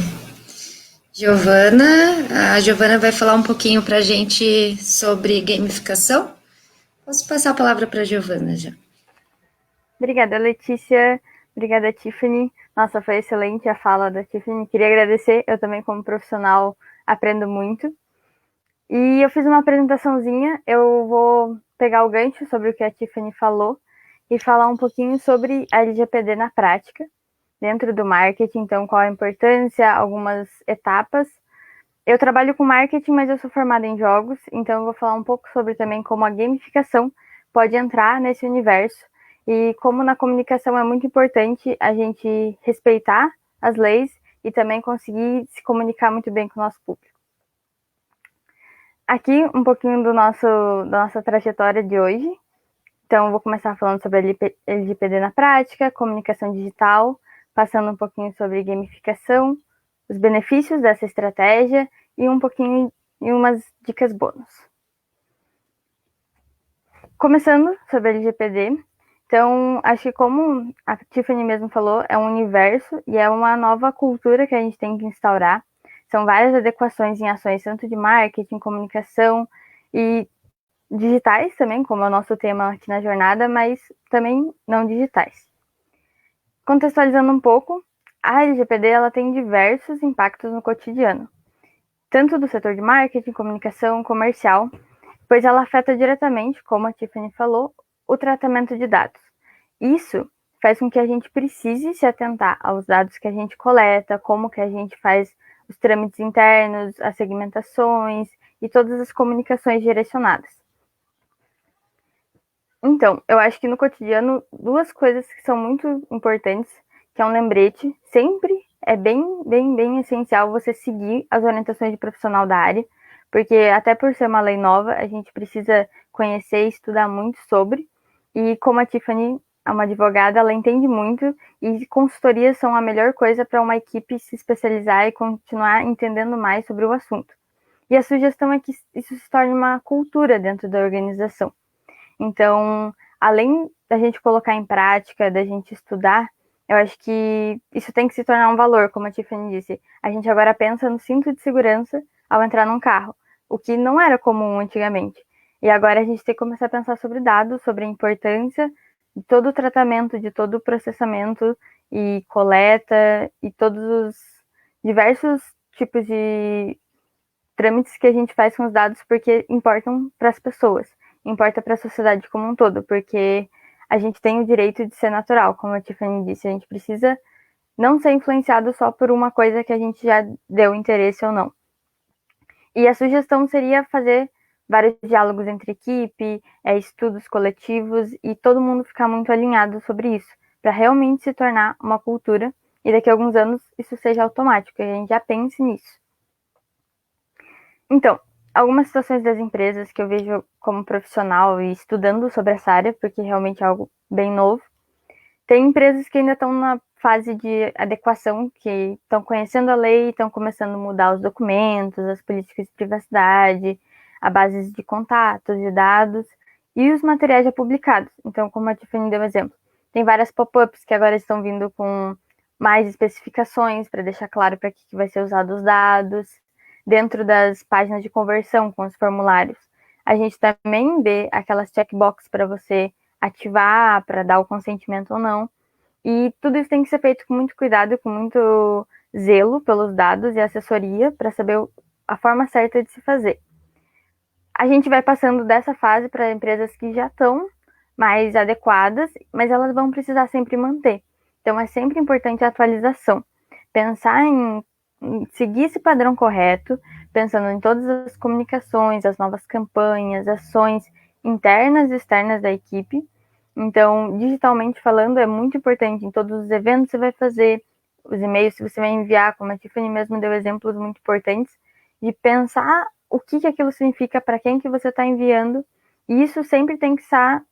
B: A Giovana vai falar um pouquinho para a gente sobre gamificação. Posso passar a palavra para a Giovana já.
D: Obrigada, Letícia. Obrigada, Tiffany. Nossa, foi excelente a fala da Tiffany. Queria agradecer. Eu também, como profissional, aprendo muito. E eu fiz uma apresentaçãozinha. Eu vou pegar o gancho sobre o que a Tiffany falou e falar um pouquinho sobre a LGPD na prática, dentro do marketing. Então, qual a importância, algumas etapas. Eu trabalho com marketing, mas eu sou formada em jogos. Então, eu vou falar um pouco sobre também como a gamificação pode entrar nesse universo. E como na comunicação é muito importante a gente respeitar as leis e também conseguir se comunicar muito bem com o nosso público. Aqui um pouquinho da nossa trajetória de hoje. Então, eu vou começar falando sobre a LGPD na prática, comunicação digital, passando um pouquinho sobre gamificação, os benefícios dessa estratégia e um pouquinho e umas dicas bônus. Começando sobre a LGPD, então, acho que como a Tiffany mesmo falou, é um universo e é uma nova cultura que a gente tem que instaurar. São várias adequações em ações, tanto de marketing, comunicação e digitais também, como é o nosso tema aqui na jornada, mas também não digitais. Contextualizando um pouco, a LGPD ela tem diversos impactos no cotidiano, tanto do setor de marketing, comunicação, comercial, pois ela afeta diretamente, como a Tiffany falou, o tratamento de dados. Isso faz com que a gente precise se atentar aos dados que a gente coleta, como que a gente faz os trâmites internos, as segmentações e todas as comunicações direcionadas. Então, eu acho que no cotidiano, duas coisas que são muito importantes, que é um lembrete, sempre é bem essencial você seguir as orientações de profissional da área, porque até por ser uma lei nova, a gente precisa conhecer e estudar muito sobre, e como a Tiffany é uma advogada, ela entende muito, e consultorias são a melhor coisa para uma equipe se especializar e continuar entendendo mais sobre o assunto. E a sugestão é que isso se torne uma cultura dentro da organização. Então, além da gente colocar em prática, da gente estudar, eu acho que isso tem que se tornar um valor, como a Tiffany disse. A gente agora pensa no cinto de segurança ao entrar num carro, o que não era comum antigamente. E agora a gente tem que começar a pensar sobre dados, sobre a importância de todo o tratamento, de todo o processamento e coleta e todos os diversos tipos de trâmites que a gente faz com os dados, porque importam para as pessoas, importa para a sociedade como um todo, porque a gente tem o direito de ser natural, como a Tiffany disse, a gente precisa não ser influenciado só por uma coisa que a gente já deu interesse ou não. E a sugestão seria fazer vários diálogos entre equipe, estudos coletivos e todo mundo ficar muito alinhado sobre isso, para realmente se tornar uma cultura e daqui a alguns anos isso seja automático, e a gente já pense nisso. Então, algumas situações das empresas que eu vejo como profissional e estudando sobre essa área, porque realmente é algo bem novo, tem empresas que ainda estão na fase de adequação, que estão conhecendo a lei, estão começando a mudar os documentos, as políticas de privacidade, a base de contatos, de dados e os materiais já publicados. Então, como a Tiffany deu exemplo, tem várias pop-ups que agora estão vindo com mais especificações para deixar claro para que vai ser usado os dados, dentro das páginas de conversão com os formulários. A gente também vê aquelas checkbox para você ativar, para dar o consentimento ou não. E tudo isso tem que ser feito com muito cuidado, com muito zelo pelos dados e assessoria para saber a forma certa de se fazer. A gente vai passando dessa fase para empresas que já estão mais adequadas, mas elas vão precisar sempre manter. Então é sempre importante a atualização. Pensar em seguir esse padrão correto, pensando em todas as comunicações, as novas campanhas, ações internas e externas da equipe. Então, digitalmente falando, é muito importante em todos os eventos que você vai fazer, os e-mails que você vai enviar, como a Tiffany mesmo deu exemplos muito importantes, de pensar o que aquilo significa para quem que você está enviando, e isso sempre tem que estar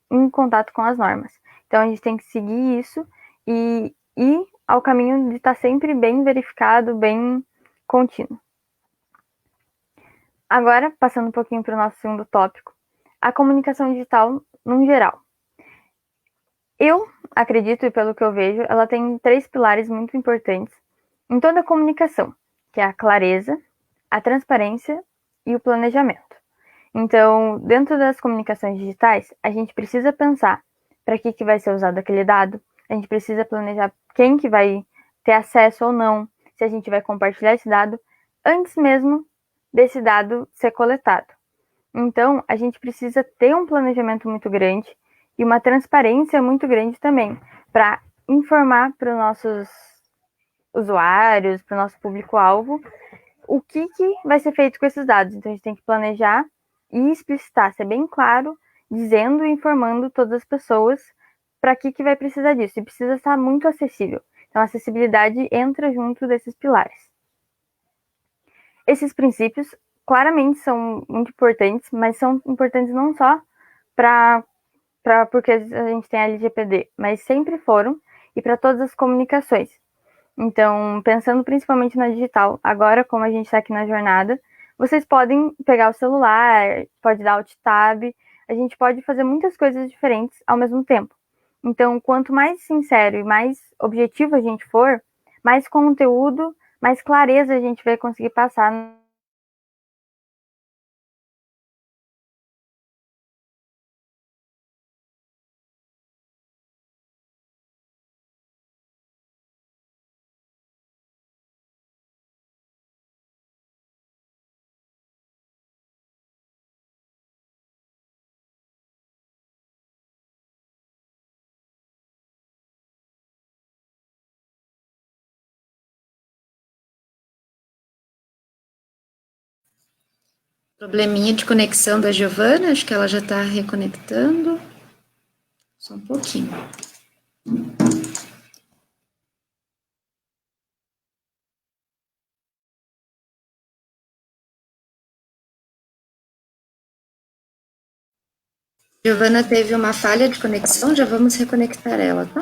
D: em contato com as normas. Então, a gente tem que seguir isso e ir ao caminho de estar sempre bem verificado, bem contínuo. Agora, passando um pouquinho para o nosso segundo tópico, a comunicação digital no geral. Eu acredito, e pelo que eu vejo, ela tem 3 pilares muito importantes em toda a comunicação, que é a clareza, a transparência e o planejamento. Então, dentro das comunicações digitais, a gente precisa pensar para que vai ser usado aquele dado, a gente precisa planejar quem que vai ter acesso ou não, se a gente vai compartilhar esse dado, antes mesmo desse dado ser coletado. Então, a gente precisa ter um planejamento muito grande e uma transparência muito grande também, para informar para os nossos usuários, para o nosso público-alvo, o que vai ser feito com esses dados. Então, a gente tem que planejar e explicitar, ser bem claro, dizendo e informando todas as pessoas para que vai precisar disso. E precisa estar muito acessível. Então, a acessibilidade entra junto desses pilares. Esses princípios, claramente, são muito importantes, mas são importantes não só porque a gente tem a LGPD, mas sempre foram, e para todas as comunicações. Então, pensando principalmente na digital, agora como a gente está aqui na jornada, vocês podem pegar o celular, pode dar alt tab, a gente pode fazer muitas coisas diferentes ao mesmo tempo. Então, quanto mais sincero e mais objetivo a gente for, mais conteúdo, mais clareza a gente vai conseguir passar
B: Probleminha de conexão da Giovana, acho que ela já está reconectando. Só um pouquinho. Giovana teve uma falha de conexão, já vamos reconectar ela, tá?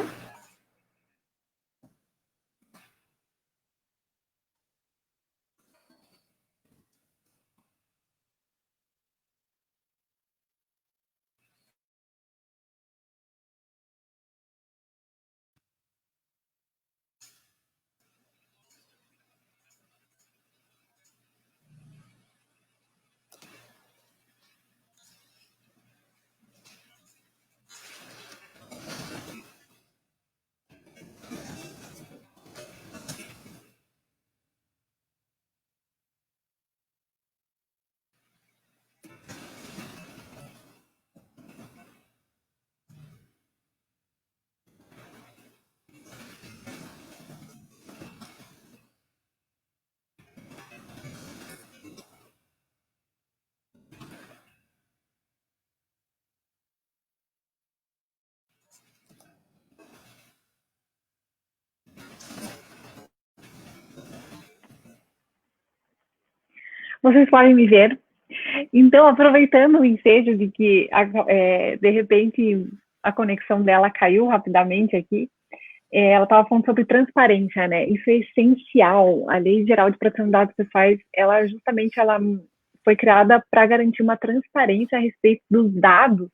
C: Vocês podem me ver? Então, aproveitando o ensejo de que, de repente, a conexão dela caiu rapidamente aqui, ela estava falando sobre transparência, né? Isso é essencial. A Lei Geral de Proteção de Dados Pessoais, ela justamente ela foi criada para garantir uma transparência a respeito dos dados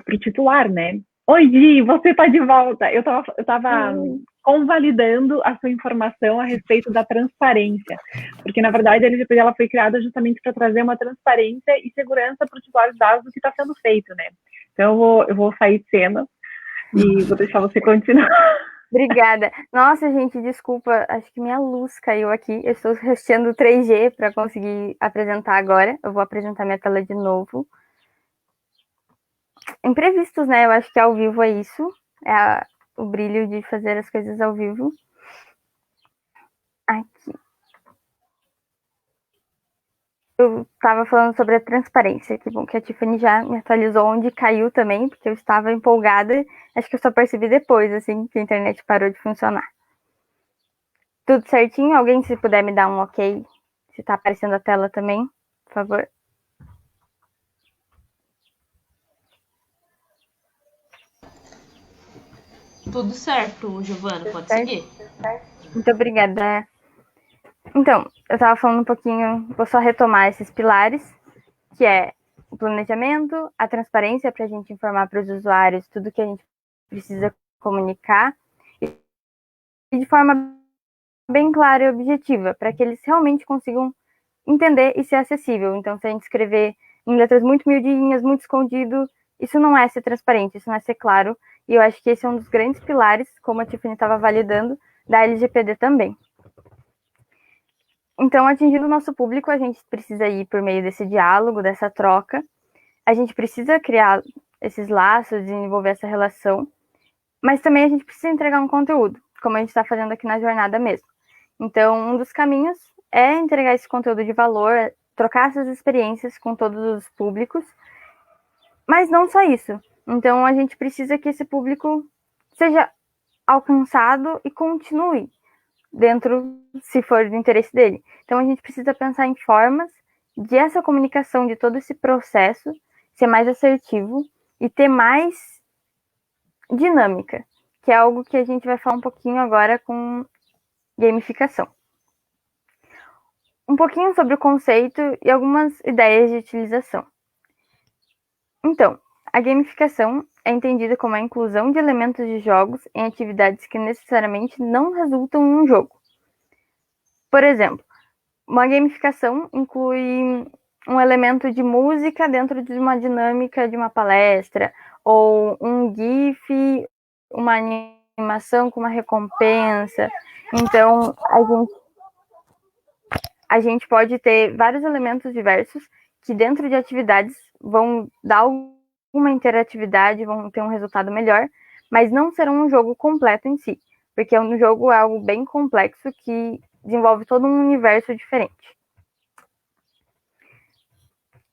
C: para o titular, né? Oi, Gi, você está de volta. Eu estava convalidando a sua informação a respeito da transparência, porque, na verdade, a LGPD ela foi criada justamente para trazer uma transparência e segurança para o titular de dados do que está sendo feito, né? Então, eu vou sair de cena e vou deixar você continuar.
D: Obrigada. Nossa, gente, desculpa, acho que minha luz caiu aqui. Eu estou testando o 3G para conseguir apresentar agora. Eu vou apresentar minha tela de novo. Imprevistos, né? Eu acho que ao vivo é isso. O brilho de fazer as coisas ao vivo. Aqui. Eu estava falando sobre a transparência. Que bom que a Tiffany já me atualizou onde caiu também, porque eu estava empolgada. Acho que eu só percebi depois, assim, que a internet parou de funcionar. Tudo certinho? Alguém, se puder me dar um ok, se está aparecendo a tela também, por favor.
E: Tudo certo, Giovana, pode seguir.
D: Muito obrigada. Então, eu estava falando um pouquinho, vou só retomar esses pilares, que é o planejamento, a transparência para a gente informar para os usuários tudo que a gente precisa comunicar, e de forma bem clara e objetiva, para que eles realmente consigam entender e ser acessível. Então, se a gente escrever em letras muito miudinhas, muito escondido, isso não é ser transparente, isso não é ser claro, e eu acho que esse é um dos grandes pilares, como a Tiffany estava validando, da LGPD também. Então, atingindo o nosso público, a gente precisa ir por meio desse diálogo, dessa troca, a gente precisa criar esses laços, desenvolver essa relação, mas também a gente precisa entregar um conteúdo, como a gente está fazendo aqui na jornada mesmo. Então, um dos caminhos é entregar esse conteúdo de valor, trocar essas experiências com todos os públicos, mas não só isso. Então, a gente precisa que esse público seja alcançado e continue dentro, se for do interesse dele. Então, a gente precisa pensar em formas de essa comunicação, de todo esse processo, ser mais assertivo e ter mais dinâmica, que é algo que a gente vai falar um pouquinho agora com gamificação. Um pouquinho sobre o conceito e algumas ideias de utilização. Então, a gamificação é entendida como a inclusão de elementos de jogos em atividades que necessariamente não resultam em um jogo. Por exemplo, uma gamificação inclui um elemento de música dentro de uma dinâmica de uma palestra, ou um GIF, uma animação com uma recompensa. Então, a gente pode ter vários elementos diversos que dentro de atividades vão dar alguma interatividade, vão ter um resultado melhor, mas não serão um jogo completo em si, porque um jogo é algo bem complexo que desenvolve todo um universo diferente.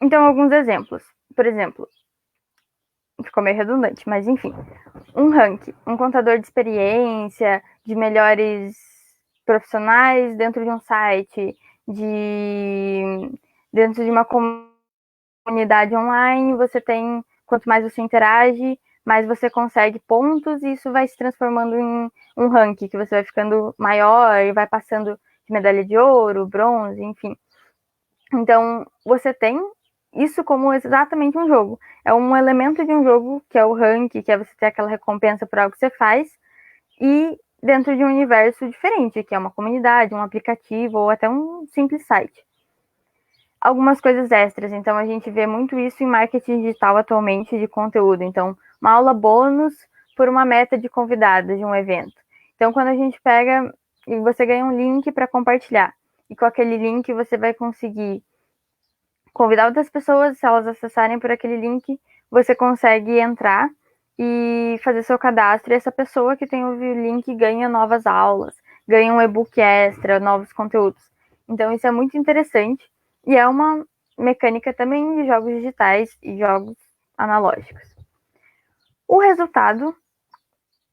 D: Então, alguns exemplos. Por exemplo, ficou meio redundante, mas enfim. Um ranking, um contador de experiência, de melhores profissionais dentro de um site, dentro de uma comunidade online, você tem, quanto mais você interage, mais você consegue pontos, e isso vai se transformando em um ranking, que você vai ficando maior e vai passando de medalha de ouro, bronze, enfim. Então, você tem isso como exatamente um jogo. É um elemento de um jogo, que é o ranking, que é você ter aquela recompensa por algo que você faz, e dentro de um universo diferente, que é uma comunidade, um aplicativo ou até um simples site. Algumas coisas extras, então a gente vê muito isso em marketing digital atualmente de conteúdo. Então, uma aula bônus por uma meta de convidados de um evento. Então, quando a gente pega e você ganha um link para compartilhar, e com aquele link você vai conseguir convidar outras pessoas, se elas acessarem por aquele link, você consegue entrar e fazer seu cadastro, e essa pessoa que tem o link ganha novas aulas, ganha um e-book extra, novos conteúdos. Então isso é muito interessante, e é uma mecânica também de jogos digitais e jogos analógicos. O resultado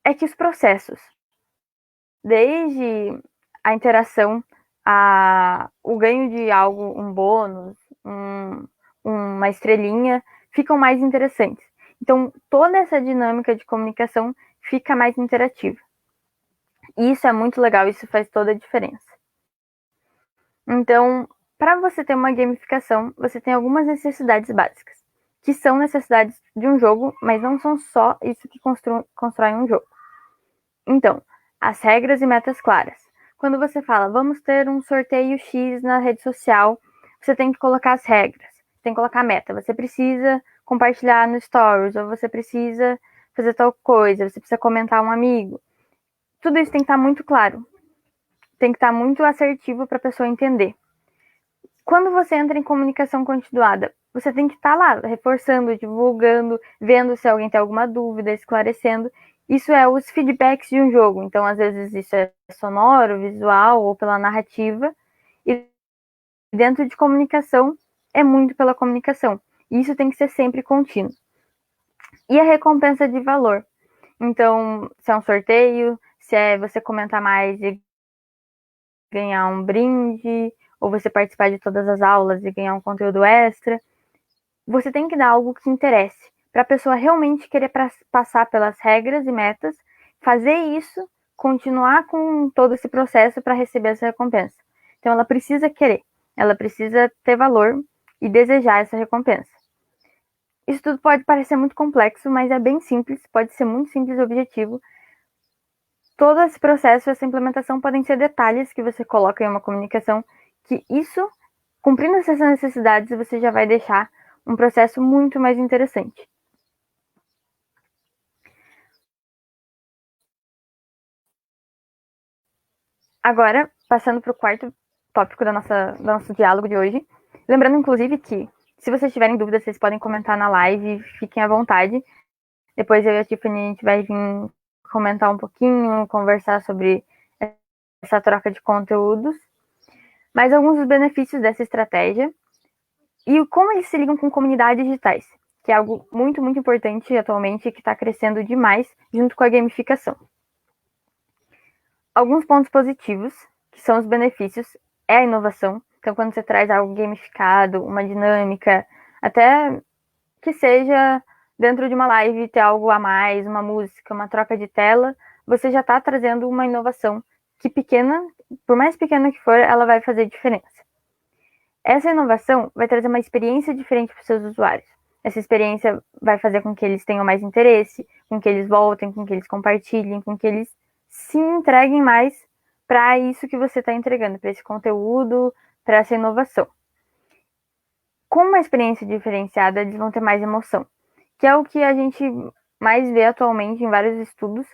D: é que os processos, desde a interação, o ganho de algo, um bônus, uma estrelinha, ficam mais interessantes. Então, toda essa dinâmica de comunicação fica mais interativa. E isso é muito legal, isso faz toda a diferença. Então, para você ter uma gamificação, você tem algumas necessidades básicas, que são necessidades de um jogo, mas não são só isso que constrói um jogo. Então, as regras e metas claras. Quando você fala, vamos ter um sorteio X na rede social, você tem que colocar as regras, tem que colocar a meta. Você precisa compartilhar no Stories, ou você precisa fazer tal coisa, você precisa comentar um amigo. Tudo isso tem que estar muito claro. Tem que estar muito assertivo para a pessoa entender. Quando você entra em comunicação continuada, você tem que estar lá, reforçando, divulgando, vendo se alguém tem alguma dúvida, esclarecendo. Isso é os feedbacks de um jogo. Então, às vezes, isso é sonoro, visual ou pela narrativa. E dentro de comunicação, é muito pela comunicação. E isso tem que ser sempre contínuo. E a recompensa de valor. Então, se é um sorteio, se é você comentar mais e ganhar um brinde, ou você participar de todas as aulas e ganhar um conteúdo extra, você tem que dar algo que interesse, para a pessoa realmente querer passar pelas regras e metas, fazer isso, continuar com todo esse processo para receber essa recompensa. Então, ela precisa querer, ela precisa ter valor e desejar essa recompensa. Isso tudo pode parecer muito complexo, mas é bem simples, pode ser muito simples e objetivo. Todo esse processo, essa implementação podem ser detalhes que você coloca em uma comunicação, que isso, cumprindo essas necessidades, você já vai deixar um processo muito mais interessante. Agora, passando para o quarto tópico do nosso diálogo de hoje. Lembrando, inclusive, que se vocês tiverem dúvidas, vocês podem comentar na live, fiquem à vontade. Depois eu e a Tiffany, a gente vai vir comentar um pouquinho, conversar sobre essa troca de conteúdos. Mas alguns dos benefícios dessa estratégia e como eles se ligam com comunidades digitais, que é algo muito, muito importante atualmente, que está crescendo demais junto com a gamificação. Alguns pontos positivos, que são os benefícios, é a inovação. Então, quando você traz algo gamificado, uma dinâmica, até que seja dentro de uma live ter algo a mais, uma música, uma troca de tela, você já está trazendo uma inovação que pequena, por mais pequena que for, ela vai fazer diferença. Essa inovação vai trazer uma experiência diferente para os seus usuários. Essa experiência vai fazer com que eles tenham mais interesse, com que eles voltem, com que eles compartilhem, com que eles se entreguem mais para isso que você está entregando, para esse conteúdo, para essa inovação. Com uma experiência diferenciada, eles vão ter mais emoção, que é o que a gente mais vê atualmente em vários estudos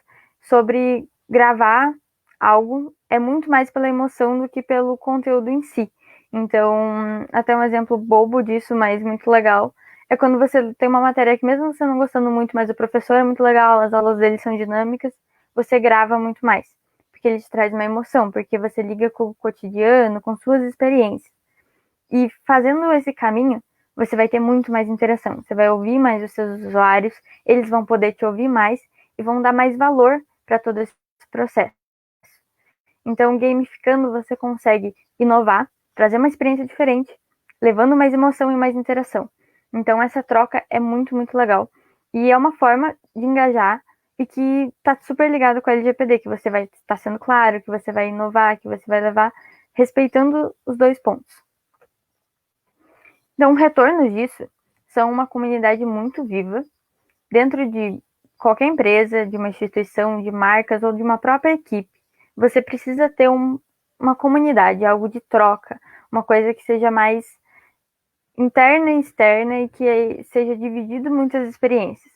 D: sobre gravar algo, é muito mais pela emoção do que pelo conteúdo em si. Então, até um exemplo bobo disso, mas muito legal, é quando você tem uma matéria que mesmo você não gostando muito, mas o professor é muito legal, as aulas dele são dinâmicas, você grava muito mais, porque ele te traz uma emoção, porque você liga com o cotidiano, com suas experiências. E fazendo esse caminho, você vai ter muito mais interação. Você vai ouvir mais os seus usuários, eles vão poder te ouvir mais e vão dar mais valor para todo esse processo. Então, gamificando, você consegue inovar, trazer uma experiência diferente, levando mais emoção e mais interação. Então, essa troca é muito, muito legal. E é uma forma de engajar e que está super ligado com a LGPD, que você vai estar sendo claro, que você vai inovar, que você vai levar, respeitando os dois pontos. Então, o retorno disso são uma comunidade muito viva, dentro de qualquer empresa, de uma instituição, de marcas ou de uma própria equipe. Você precisa ter uma comunidade, algo de troca, uma coisa que seja mais interna e externa e que seja dividido muitas experiências.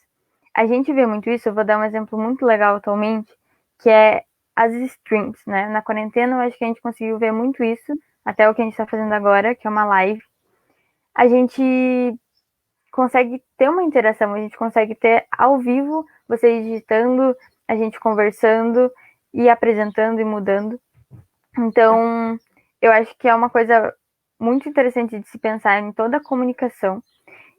D: A gente vê muito isso, eu vou dar um exemplo muito legal atualmente, que é as streams, né? Na quarentena eu acho que a gente conseguiu ver muito isso, até o que a gente está fazendo agora, que é uma live. A gente consegue ter uma interação, a gente consegue ter ao vivo, vocês digitando, a gente conversando e apresentando e mudando. Então, eu acho que é uma coisa muito interessante de se pensar em toda a comunicação.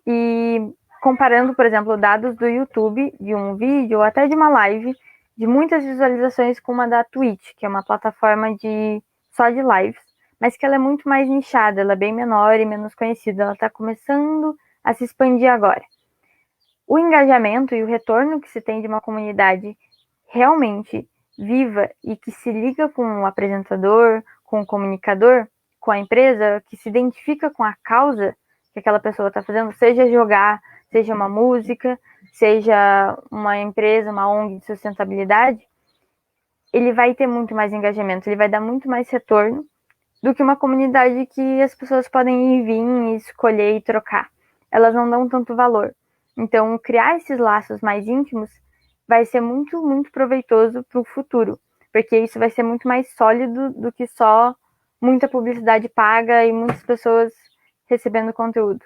D: E comparando, por exemplo, dados do YouTube, de um vídeo ou até de uma live, de muitas visualizações com uma da Twitch, que é uma plataforma só de lives, mas que ela é muito mais nichada, ela é bem menor e menos conhecida, ela está começando a se expandir agora. O engajamento e o retorno que se tem de uma comunidade realmente viva e que se liga com o apresentador, com o comunicador, com a empresa, que se identifica com a causa que aquela pessoa está fazendo, seja jogar, seja uma música, seja uma empresa, uma ONG de sustentabilidade, ele vai ter muito mais engajamento, ele vai dar muito mais retorno do que uma comunidade que as pessoas podem ir, vir, escolher e trocar. Elas não dão tanto valor. Então, criar esses laços mais íntimos vai ser muito, muito proveitoso para o futuro, porque isso vai ser muito mais sólido do que só muita publicidade paga e muitas pessoas recebendo conteúdo.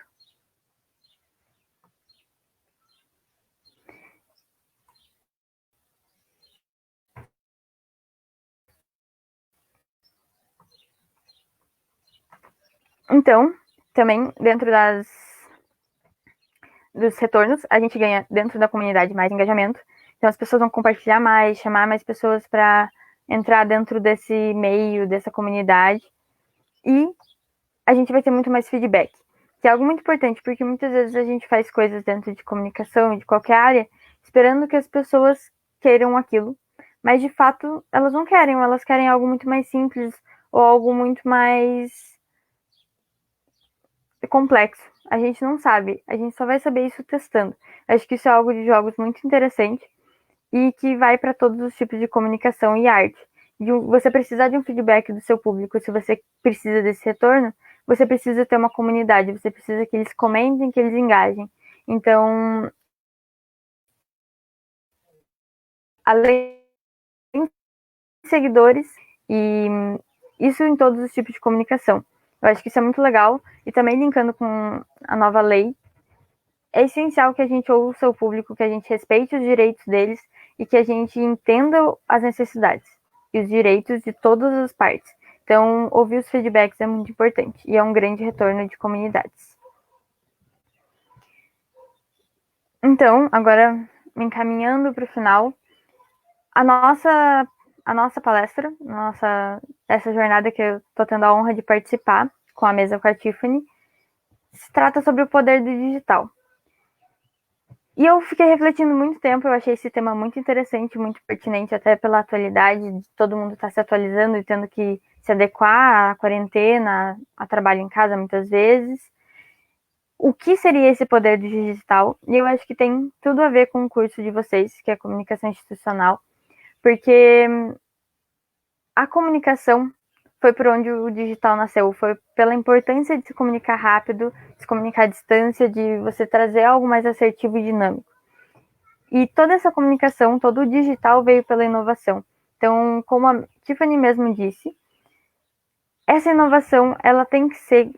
D: Então, também dentro dos retornos, a gente ganha dentro da comunidade mais engajamento. Então as pessoas vão compartilhar mais, chamar mais pessoas para entrar dentro desse meio, dessa comunidade. E a gente vai ter muito mais feedback, que é algo muito importante, porque muitas vezes a gente faz coisas dentro de comunicação, de qualquer área, esperando que as pessoas queiram aquilo, mas de fato elas não querem, ou elas querem algo muito mais simples, ou algo muito mais complexo. A gente não sabe, a gente só vai saber isso testando. Acho que isso é algo de jogos muito interessante e que vai para todos os tipos de comunicação e arte. Você precisar de um feedback do seu público, se você precisa desse retorno, você precisa ter uma comunidade, você precisa que eles comentem, que eles engajem. Então, além de seguidores, e isso em todos os tipos de comunicação. Eu acho que isso é muito legal, e também linkando com a nova lei, é essencial que a gente ouça o público, que a gente respeite os direitos deles e que a gente entenda as necessidades e os direitos de todas as partes. Então, ouvir os feedbacks é muito importante e é um grande retorno de comunidades. Então, agora, me encaminhando para o final, a nossa palestra, essa jornada que eu estou tendo a honra de participar com a mesa com a Tiffany, se trata sobre o poder do digital. E eu fiquei refletindo muito tempo, eu achei esse tema muito interessante, muito pertinente, até pela atualidade, de todo mundo estar se atualizando e tendo que se adequar à quarentena, a trabalho em casa muitas vezes. O que seria esse poder do digital? E eu acho que tem tudo a ver com o curso de vocês, que é comunicação institucional, porque a comunicação foi por onde o digital nasceu, foi pela importância de se comunicar rápido, de se comunicar à distância, de você trazer algo mais assertivo e dinâmico. E toda essa comunicação, todo o digital veio pela inovação. Então, como a Tiffany mesmo disse, essa inovação, ela tem que ser...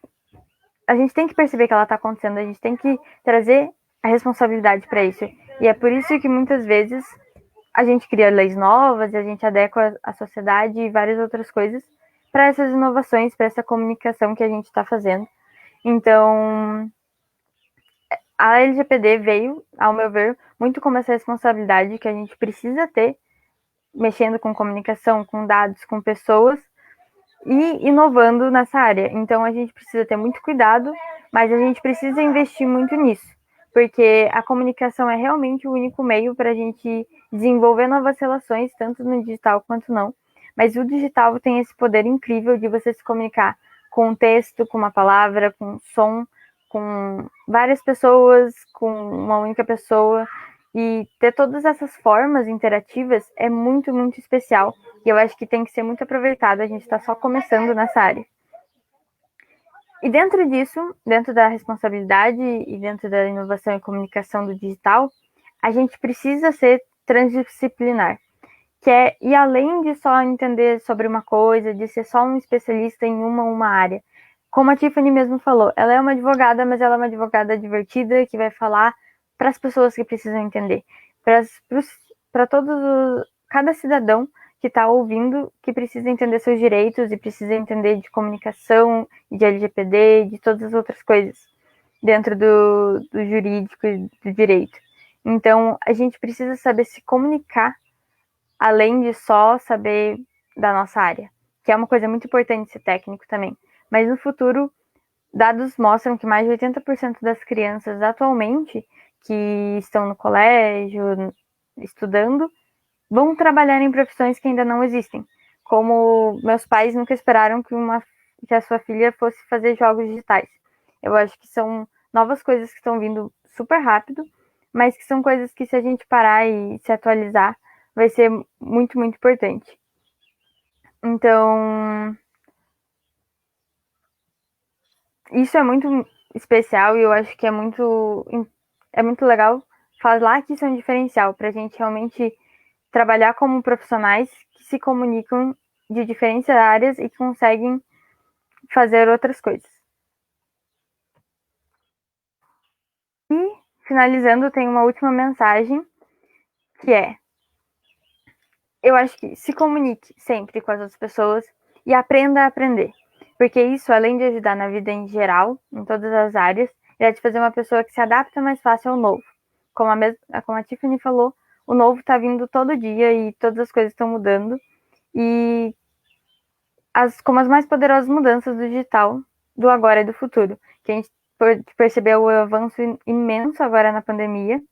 D: A gente tem que perceber que ela está acontecendo, a gente tem que trazer a responsabilidade para isso. E é por isso que muitas vezes a gente cria leis novas, a gente adequa a sociedade e várias outras coisas para essas inovações, para essa comunicação que a gente está fazendo. Então, a LGPD veio, ao meu ver, muito como essa responsabilidade que a gente precisa ter, mexendo com comunicação, com dados, com pessoas, e inovando nessa área. Então, a gente precisa ter muito cuidado, mas a gente precisa investir muito nisso, porque a comunicação é realmente o único meio para a gente desenvolver novas relações, tanto no digital quanto não. Mas o digital tem esse poder incrível de você se comunicar com um texto, com uma palavra, com um som, com várias pessoas, com uma única pessoa. E ter todas essas formas interativas é muito, muito especial. E eu acho que tem que ser muito aproveitado. A gente está só começando nessa área. E dentro disso, dentro da responsabilidade e dentro da inovação e comunicação do digital, a gente precisa ser transdisciplinar, que é ir além de só entender sobre uma coisa, de ser só um especialista em uma área. Como a Tiffany mesmo falou, ela é uma advogada, mas ela é uma advogada divertida, que vai falar para as pessoas que precisam entender, para cada cidadão que está ouvindo, que precisa entender seus direitos e precisa entender de comunicação, de LGPD, de todas as outras coisas dentro do jurídico e do direito. Então, a gente precisa saber se comunicar além de só saber da nossa área, que é uma coisa muito importante ser técnico também. Mas no futuro, dados mostram que mais de 80% das crianças atualmente que estão no colégio, estudando, vão trabalhar em profissões que ainda não existem. Como meus pais nunca esperaram que a sua filha fosse fazer jogos digitais. Eu acho que são novas coisas que estão vindo super rápido, mas que são coisas que, se a gente parar e se atualizar, vai ser muito, muito importante. Então, isso é muito especial e eu acho que é muito legal falar que isso é um diferencial para a gente realmente trabalhar como profissionais que se comunicam de diferentes áreas e conseguem fazer outras coisas. E, finalizando, tem uma última mensagem, que é: eu acho que se comunique sempre com as outras pessoas e aprenda a aprender. Porque isso, além de ajudar na vida em geral, em todas as áreas, vai te fazer uma pessoa que se adapta mais fácil ao novo. Como a Tiffany falou, o novo está vindo todo dia e todas as coisas estão mudando. E como as mais poderosas mudanças do digital, do agora e do futuro, que a gente percebeu o avanço imenso agora na pandemia,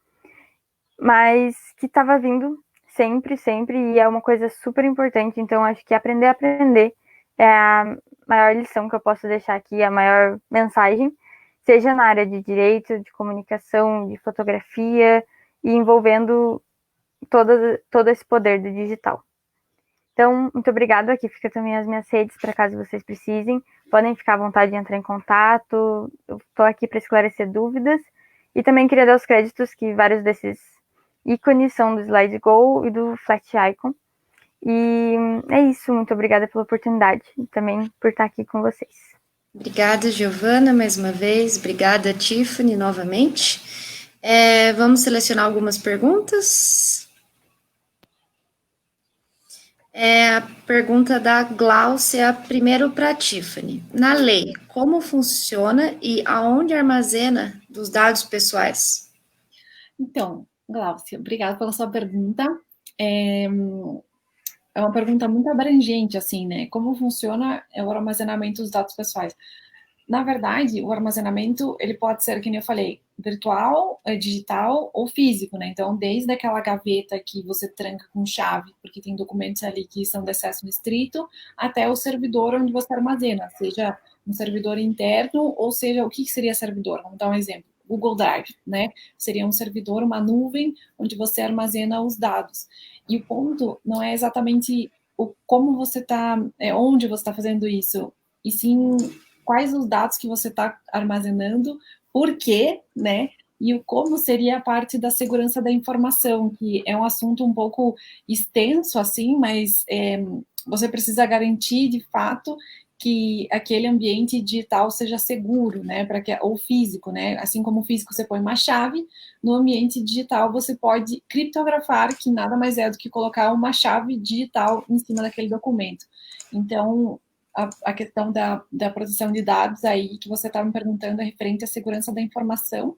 D: mas que estava vindo sempre, sempre, e é uma coisa super importante. Então, acho que aprender a aprender é a maior lição que eu posso deixar aqui, a maior mensagem, seja na área de direito, de comunicação, de fotografia, e envolvendo todo esse poder do digital. Então, muito obrigada. Aqui fica também as minhas redes, para caso vocês precisem. Podem ficar à vontade de entrar em contato. Eu estou aqui para esclarecer dúvidas. E também queria dar os créditos que vários desses ícones são do SlideGo e do Flat Icon. E é isso. Muito obrigada pela oportunidade e também por estar aqui com vocês.
B: Obrigada, Giovana, mais uma vez. Obrigada, Tiffany, novamente. Vamos selecionar algumas perguntas. A pergunta da Gláucia, primeiro para a Tiffany. Na lei, como funciona e aonde armazena dos dados pessoais?
F: Então, Gláucia, obrigada pela sua pergunta. É uma pergunta muito abrangente, assim, né? Como funciona o armazenamento dos dados pessoais? Na verdade, o armazenamento, ele pode ser, como eu falei, virtual, digital ou físico, né? Então, desde aquela gaveta que você tranca com chave, porque tem documentos ali que são de acesso restrito, até o servidor onde você armazena, seja um servidor interno, ou seja, o que seria servidor? Vamos dar um exemplo. Google Drive, né? Seria um servidor, uma nuvem, onde você armazena os dados. E o ponto não é exatamente como você está, onde você está fazendo isso, e sim quais os dados que você está armazenando, por quê, né? E como seria a parte da segurança da informação, que é um assunto um pouco extenso, assim, mas você precisa garantir, de fato, que aquele ambiente digital seja seguro, né, ou físico, né, assim como o físico você põe uma chave, no ambiente digital você pode criptografar, que nada mais é do que colocar uma chave digital em cima daquele documento. Então, a questão da proteção de dados aí, que você estava me perguntando, é referente à segurança da informação,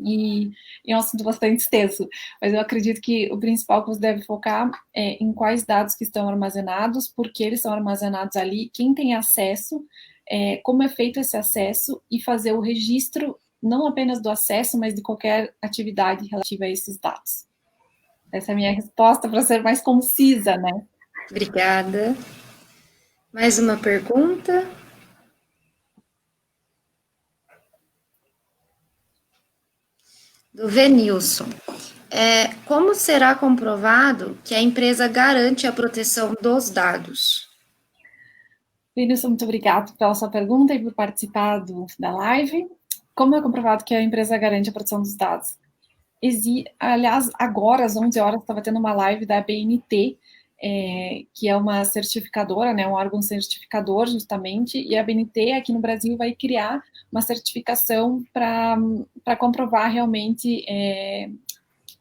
F: e é um assunto bastante extenso, mas eu acredito que o principal que você deve focar é em quais dados que estão armazenados, por que eles estão armazenados ali, quem tem acesso, como é feito esse acesso, e fazer o registro não apenas do acesso, mas de qualquer atividade relativa a esses dados. Essa é a minha resposta, para ser mais concisa, né?
B: Obrigada. Mais uma pergunta? Do Venilson. Como será comprovado que a empresa garante a proteção dos dados?
F: Venilson, muito obrigado pela sua pergunta e por participar da live. Como é comprovado que a empresa garante a proteção dos dados? Aliás, agora, às 11 horas, estava tendo uma live da BNT, que é uma certificadora, né, um órgão certificador, justamente, e a BNT aqui no Brasil vai criar uma certificação para comprovar realmente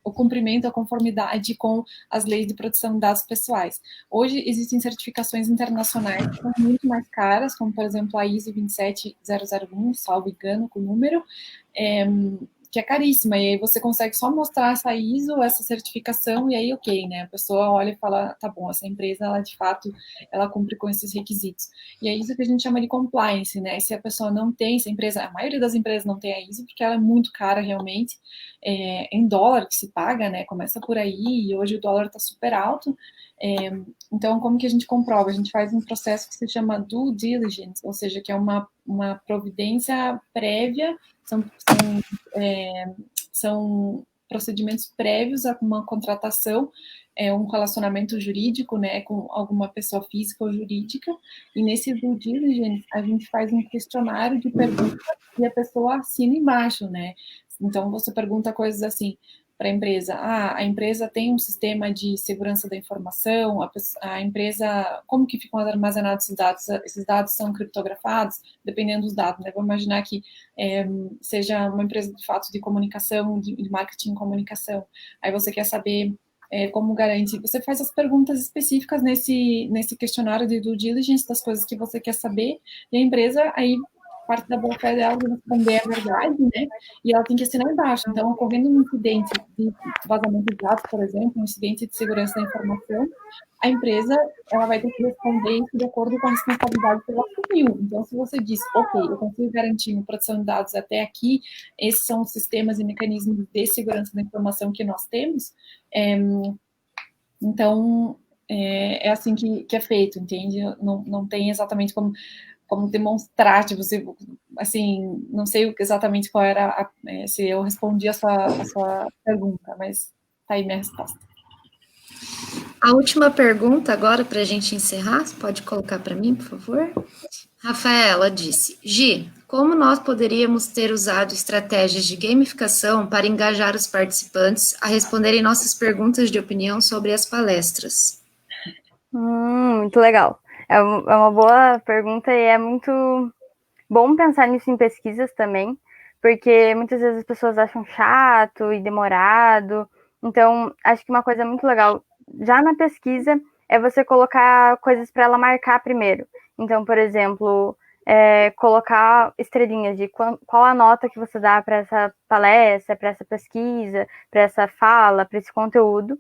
F: o cumprimento, a conformidade com as leis de proteção de dados pessoais. Hoje existem certificações internacionais que são muito mais caras, como, por exemplo, a ISO 27001, salvo engano com o número, que é caríssima, e aí você consegue só mostrar essa ISO, essa certificação, e aí ok, né, a pessoa olha e fala, tá bom, essa empresa, ela de fato, ela cumpre com esses requisitos. E é isso que a gente chama de compliance, né, se a pessoa não tem, se a empresa, a maioria das empresas não tem a ISO, porque ela é muito cara realmente, em dólar que se paga, né, começa por aí, e hoje o dólar tá super alto, então como que a gente comprova? A gente faz um processo que se chama due diligence, ou seja, que é uma providência prévia, são procedimentos prévios a uma contratação, um relacionamento jurídico, né, com alguma pessoa física ou jurídica, e nesse due diligence a gente faz um questionário de perguntas e a pessoa assina embaixo, né, então você pergunta coisas assim para a empresa, a empresa tem um sistema de segurança da informação, a empresa, como que ficam armazenados esses dados são criptografados, dependendo dos dados, né, vamos imaginar que seja uma empresa de fato de comunicação, de marketing e comunicação, aí você quer saber como garante, você faz as perguntas específicas nesse questionário de due diligence das coisas que você quer saber, e a empresa aí parte da boa-fé dela de responder a verdade, né, e ela tem que assinar embaixo. Então, ocorrendo um incidente de vazamento de dados, por exemplo, um incidente de segurança da informação, a empresa, ela vai ter que responder isso de acordo com a responsabilidade que ela assumiu. Então, se você diz, ok, eu consigo garantir uma proteção de dados até aqui, esses são os sistemas e mecanismos de segurança da informação que nós temos, então, é assim que é feito, entende? Não tem exatamente como demonstrar, tipo, assim, não sei exatamente qual era, se eu respondi a sua pergunta, mas tá aí minha resposta.
B: A última pergunta agora, para a gente encerrar, você pode colocar para mim, por favor? Rafaela disse, Gi, como nós poderíamos ter usado estratégias de gamificação para engajar os participantes a responderem nossas perguntas de opinião sobre as palestras?
D: Muito legal. É uma boa pergunta e é muito bom pensar nisso em pesquisas também, porque muitas vezes as pessoas acham chato e demorado. Então, acho que uma coisa muito legal, já na pesquisa, é você colocar coisas para ela marcar primeiro. Então, por exemplo, colocar estrelinhas de qual a nota que você dá para essa palestra, para essa pesquisa, para essa fala, para esse conteúdo.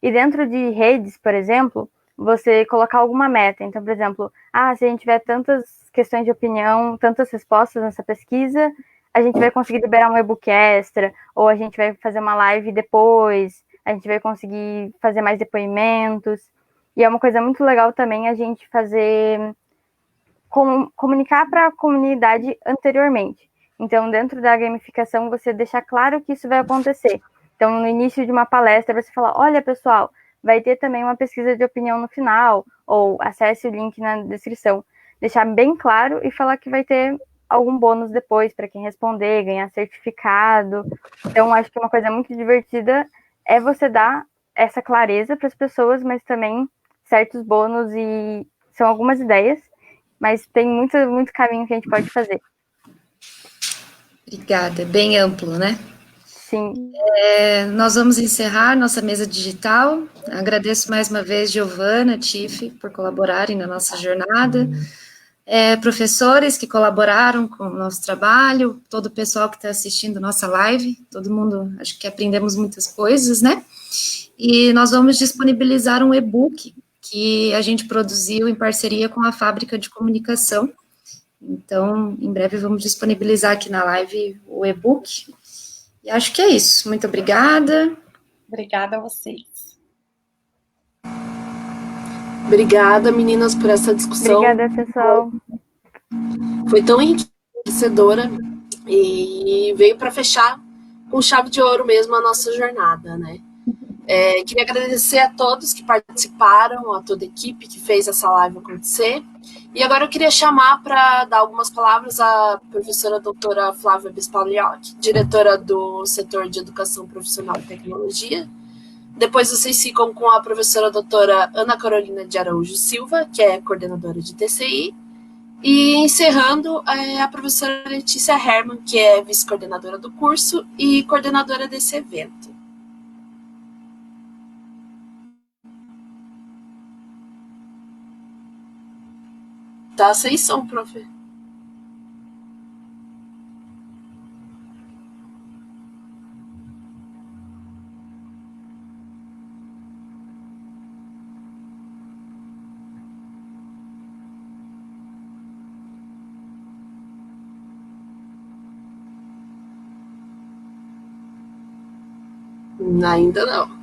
D: E dentro de redes, por exemplo, você colocar alguma meta. Então, por exemplo, se a gente tiver tantas questões de opinião, tantas respostas nessa pesquisa, a gente vai conseguir liberar um e-book extra, ou a gente vai fazer uma live depois, a gente vai conseguir fazer mais depoimentos. E é uma coisa muito legal também a gente fazer, comunicar para a comunidade anteriormente. Então, dentro da gamificação, você deixar claro que isso vai acontecer. Então, no início de uma palestra, você fala, olha, pessoal, vai ter também uma pesquisa de opinião no final, ou acesse o link na descrição. Deixar bem claro e falar que vai ter algum bônus depois para quem responder, ganhar certificado. Então, acho que uma coisa muito divertida é você dar essa clareza para as pessoas, mas também certos bônus, e são algumas ideias, mas tem muito caminho que a gente pode fazer.
B: Obrigada, bem amplo, né?
D: Sim.
B: Nós vamos encerrar nossa mesa digital. Agradeço mais uma vez, Giovana, Tiff, por colaborarem na nossa jornada. professores que colaboraram com o nosso trabalho, todo o pessoal que está assistindo nossa live, todo mundo, acho que aprendemos muitas coisas, né? E nós vamos disponibilizar um e-book que a gente produziu em parceria com a Fábrica de Comunicação. Então, em breve vamos disponibilizar aqui na live o e-book. E acho que é isso. Muito obrigada.
F: Obrigada a vocês.
A: Obrigada, meninas, por essa discussão.
D: Obrigada, pessoal.
A: Foi tão enriquecedora e veio para fechar com chave de ouro mesmo a nossa jornada, né? Queria agradecer a todos que participaram, a toda a equipe que fez essa live acontecer. E agora eu queria chamar para dar algumas palavras a professora doutora Flávia Bispagliotti, diretora do setor de Educação Profissional e Tecnologia. Depois vocês ficam com a professora doutora Ana Carolina de Araújo Silva, que é coordenadora de TCI. E encerrando, a professora Letícia Herman, que é vice-coordenadora do curso e coordenadora desse evento. Tá sem som, prof. Ainda não.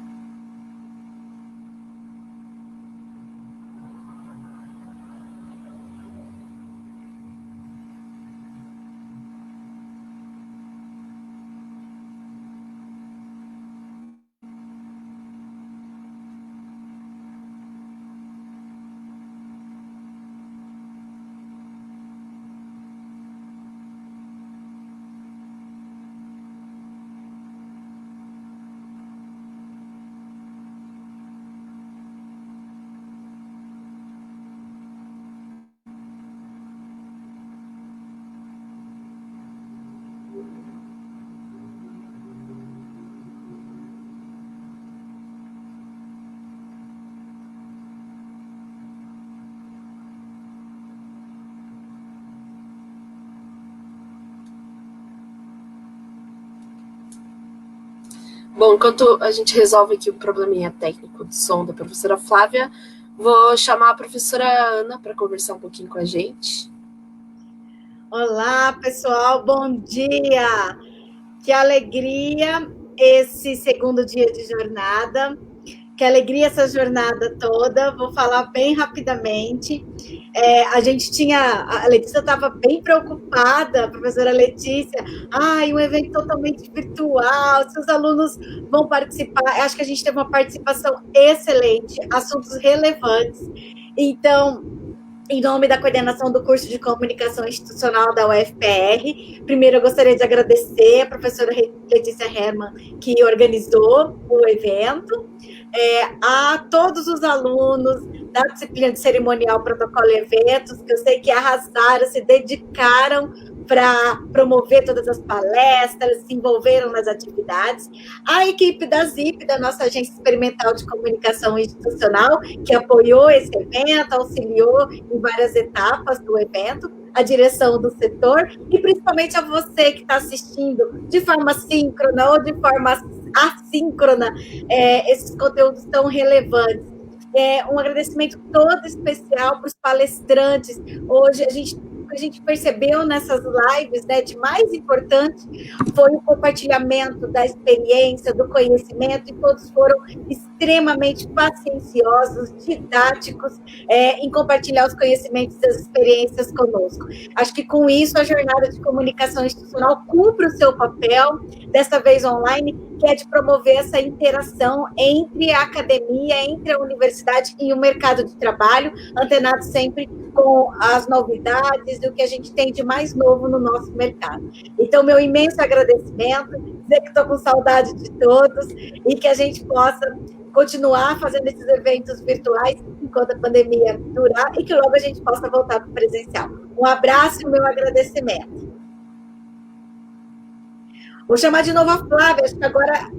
A: Bom, enquanto a gente resolve aqui o probleminha técnico do som da professora Flávia, vou chamar a professora Ana para conversar um pouquinho com a gente.
G: Olá, pessoal, bom dia! Que alegria esse segundo dia de jornada, que alegria essa jornada toda. Vou falar bem rapidamente. A Letícia estava bem preocupada, a professora Letícia. Um evento totalmente virtual, seus alunos vão participar. Acho que a gente teve uma participação excelente, assuntos relevantes. Então, em nome da coordenação do curso de Comunicação Institucional da UFPR, primeiro eu gostaria de agradecer a professora Letícia Herman, que organizou o evento, a todos os alunos da disciplina de Cerimonial, Protocolo e Eventos, que eu sei que arrasaram, se dedicaram para promover todas as palestras, se envolveram nas atividades. A equipe da ZIP, da nossa Agência Experimental de Comunicação Institucional, que apoiou esse evento, auxiliou em várias etapas do evento, a direção do setor, e principalmente a você que está assistindo de forma síncrona ou de forma assíncrona esses conteúdos tão relevantes. Um agradecimento todo especial para os palestrantes. Hoje a gente percebeu nessas lives, né, de mais importante foi o compartilhamento da experiência, do conhecimento, e todos foram extremamente pacienciosos, didáticos, em compartilhar os conhecimentos e as experiências conosco. Acho que com isso a jornada de comunicação institucional cumpre o seu papel, dessa vez online, que é de promover essa interação entre a academia, entre a universidade e o mercado de trabalho, antenado sempre com as novidades e o que a gente tem de mais novo no nosso mercado. Então, meu imenso agradecimento, dizer que estou com saudade de todos e que a gente possa continuar fazendo esses eventos virtuais enquanto a pandemia durar e que logo a gente possa voltar para o presencial. Um abraço e o meu agradecimento. Vou chamar de novo a Flávia, acho que agora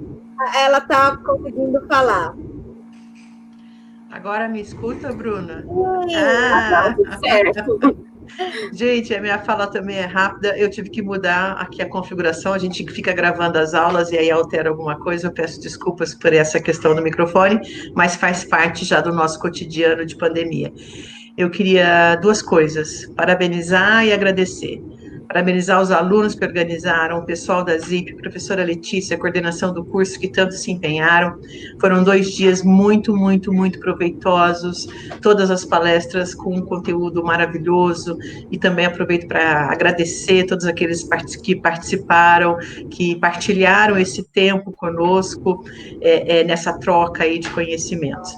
G: ela está conseguindo falar.
H: Agora me escuta, Bruna?
A: Certo.
H: Gente, a minha fala também é rápida. Eu tive que mudar aqui a configuração. A gente fica gravando as aulas e aí altera alguma coisa. Eu peço desculpas por essa questão do microfone, mas faz parte já do nosso cotidiano de pandemia. Eu queria duas coisas: parabenizar e agradecer. Parabenizar os alunos que organizaram, o pessoal da ZIP, a professora Letícia, a coordenação do curso, que tanto se empenharam. Foram 2 dias muito, muito, muito proveitosos, todas as palestras com um conteúdo maravilhoso, e também aproveito para agradecer todos aqueles que participaram, que partilharam esse tempo conosco, nessa troca aí de conhecimentos.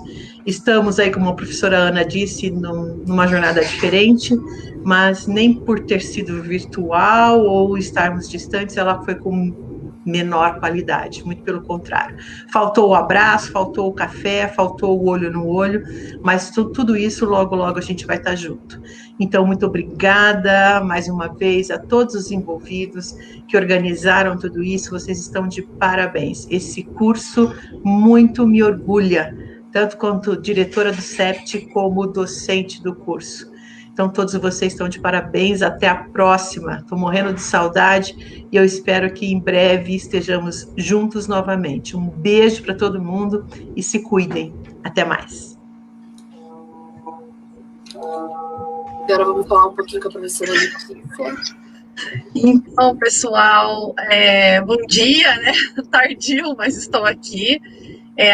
H: Estamos aí, como a professora Ana disse, numa jornada diferente, mas nem por ter sido virtual ou estarmos distantes, ela foi com menor qualidade, muito pelo contrário. Faltou o abraço, faltou o café, faltou o olho no olho, mas tudo isso logo, logo a gente vai estar junto. Então, muito obrigada mais uma vez a todos os envolvidos que organizaram tudo isso, vocês estão de parabéns. Esse curso muito me orgulha, tanto quanto diretora do CEPT, como docente do curso. Então, todos vocês estão de parabéns, até a próxima. Estou morrendo de saudade e eu espero que em breve estejamos juntos novamente. Um beijo para todo mundo e se cuidem. Até mais.
A: Agora vamos falar um pouquinho com a professora Letícia.
I: Então, pessoal, bom dia, né? Tardio, mas estou aqui.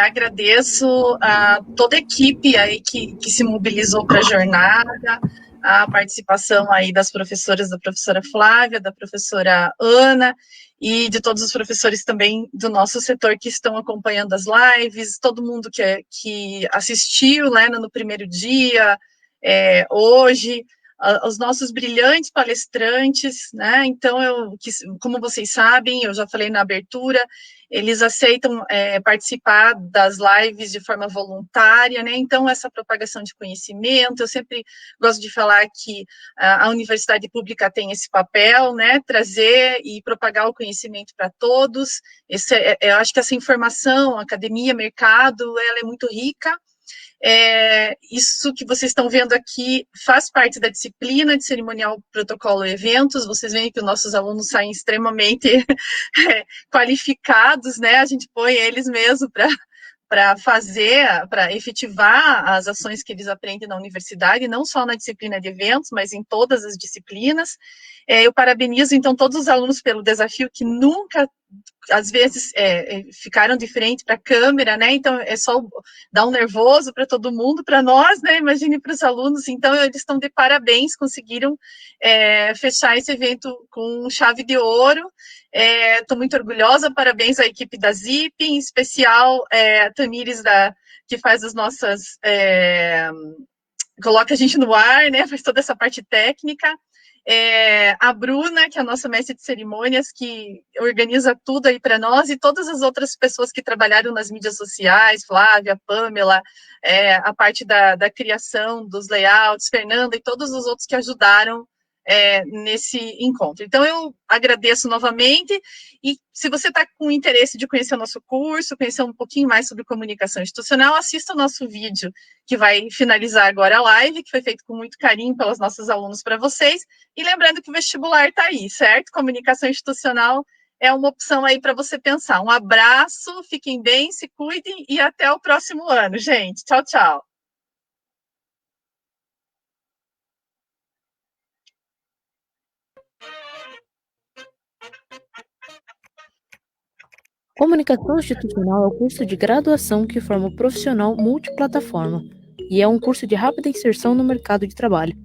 I: Agradeço a toda a equipe aí que se mobilizou para a jornada, a participação aí das professoras, da professora Flávia, da professora Ana, e de todos os professores também do nosso setor que estão acompanhando as lives, todo mundo que assistiu, né, no primeiro dia, hoje, os nossos brilhantes palestrantes, né? Então, como vocês sabem, eu já falei na abertura, eles aceitam participar das lives de forma voluntária, né? Então, essa propagação de conhecimento, eu sempre gosto de falar que a universidade pública tem esse papel, né? Trazer e propagar o conhecimento para todos. Eu acho que essa informação, academia, mercado, ela é muito rica. Isso que vocês estão vendo aqui faz parte da disciplina de cerimonial, protocolo e eventos. Vocês veem que os nossos alunos saem extremamente qualificados, né? A gente põe eles mesmo para efetivar as ações que eles aprendem na universidade, não só na disciplina de eventos, mas em todas as disciplinas. Eu parabenizo, então, todos os alunos pelo desafio que nunca, às vezes, ficaram de frente para a câmera, né? Então, é só dar um nervoso para todo mundo, para nós, né? Imagine para os alunos. Então, eles estão de parabéns, conseguiram fechar esse evento com chave de ouro. Estou muito orgulhosa, parabéns à equipe da ZIP, em especial a Tamires, que faz as nossas... coloca a gente no ar, né? Faz toda essa parte técnica. A Bruna, que é a nossa mestre de cerimônias, que organiza tudo aí para nós, e todas as outras pessoas que trabalharam nas mídias sociais, Flávia, Pamela, a parte da criação dos layouts, Fernanda e todos os outros que ajudaram nesse encontro. Então, eu agradeço novamente, e se você está com interesse de conhecer o nosso curso, conhecer um pouquinho mais sobre comunicação institucional, assista o nosso vídeo, que vai finalizar agora a live, que foi feito com muito carinho pelos nossos alunos para vocês, e lembrando que o vestibular está aí, certo? Comunicação institucional é uma opção aí para você pensar. Um abraço, fiquem bem, se cuidem, e até o próximo ano, gente. Tchau, tchau.
J: Comunicação Institucional é o curso de graduação que forma o profissional multiplataforma e é um curso de rápida inserção no mercado de trabalho.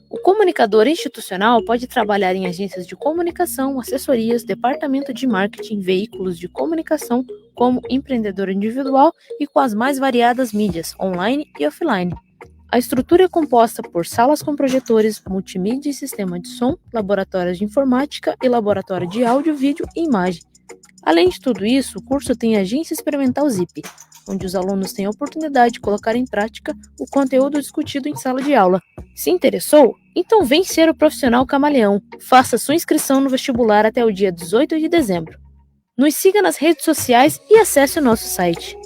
J: O comunicador institucional pode trabalhar em agências de comunicação, assessorias, departamento de marketing, veículos de comunicação, como empreendedor individual e com as mais variadas mídias, online e offline. A estrutura é composta por salas com projetores, multimídia e sistema de som, laboratórios de informática e laboratório de áudio, vídeo e imagem. Além de tudo isso, o curso tem a Agência Experimental ZIP, onde os alunos têm a oportunidade de colocar em prática o conteúdo discutido em sala de aula. Se interessou? Então vem ser o profissional camaleão. Faça sua inscrição no vestibular até o dia 18 de dezembro. Nos siga nas redes sociais e acesse o nosso site.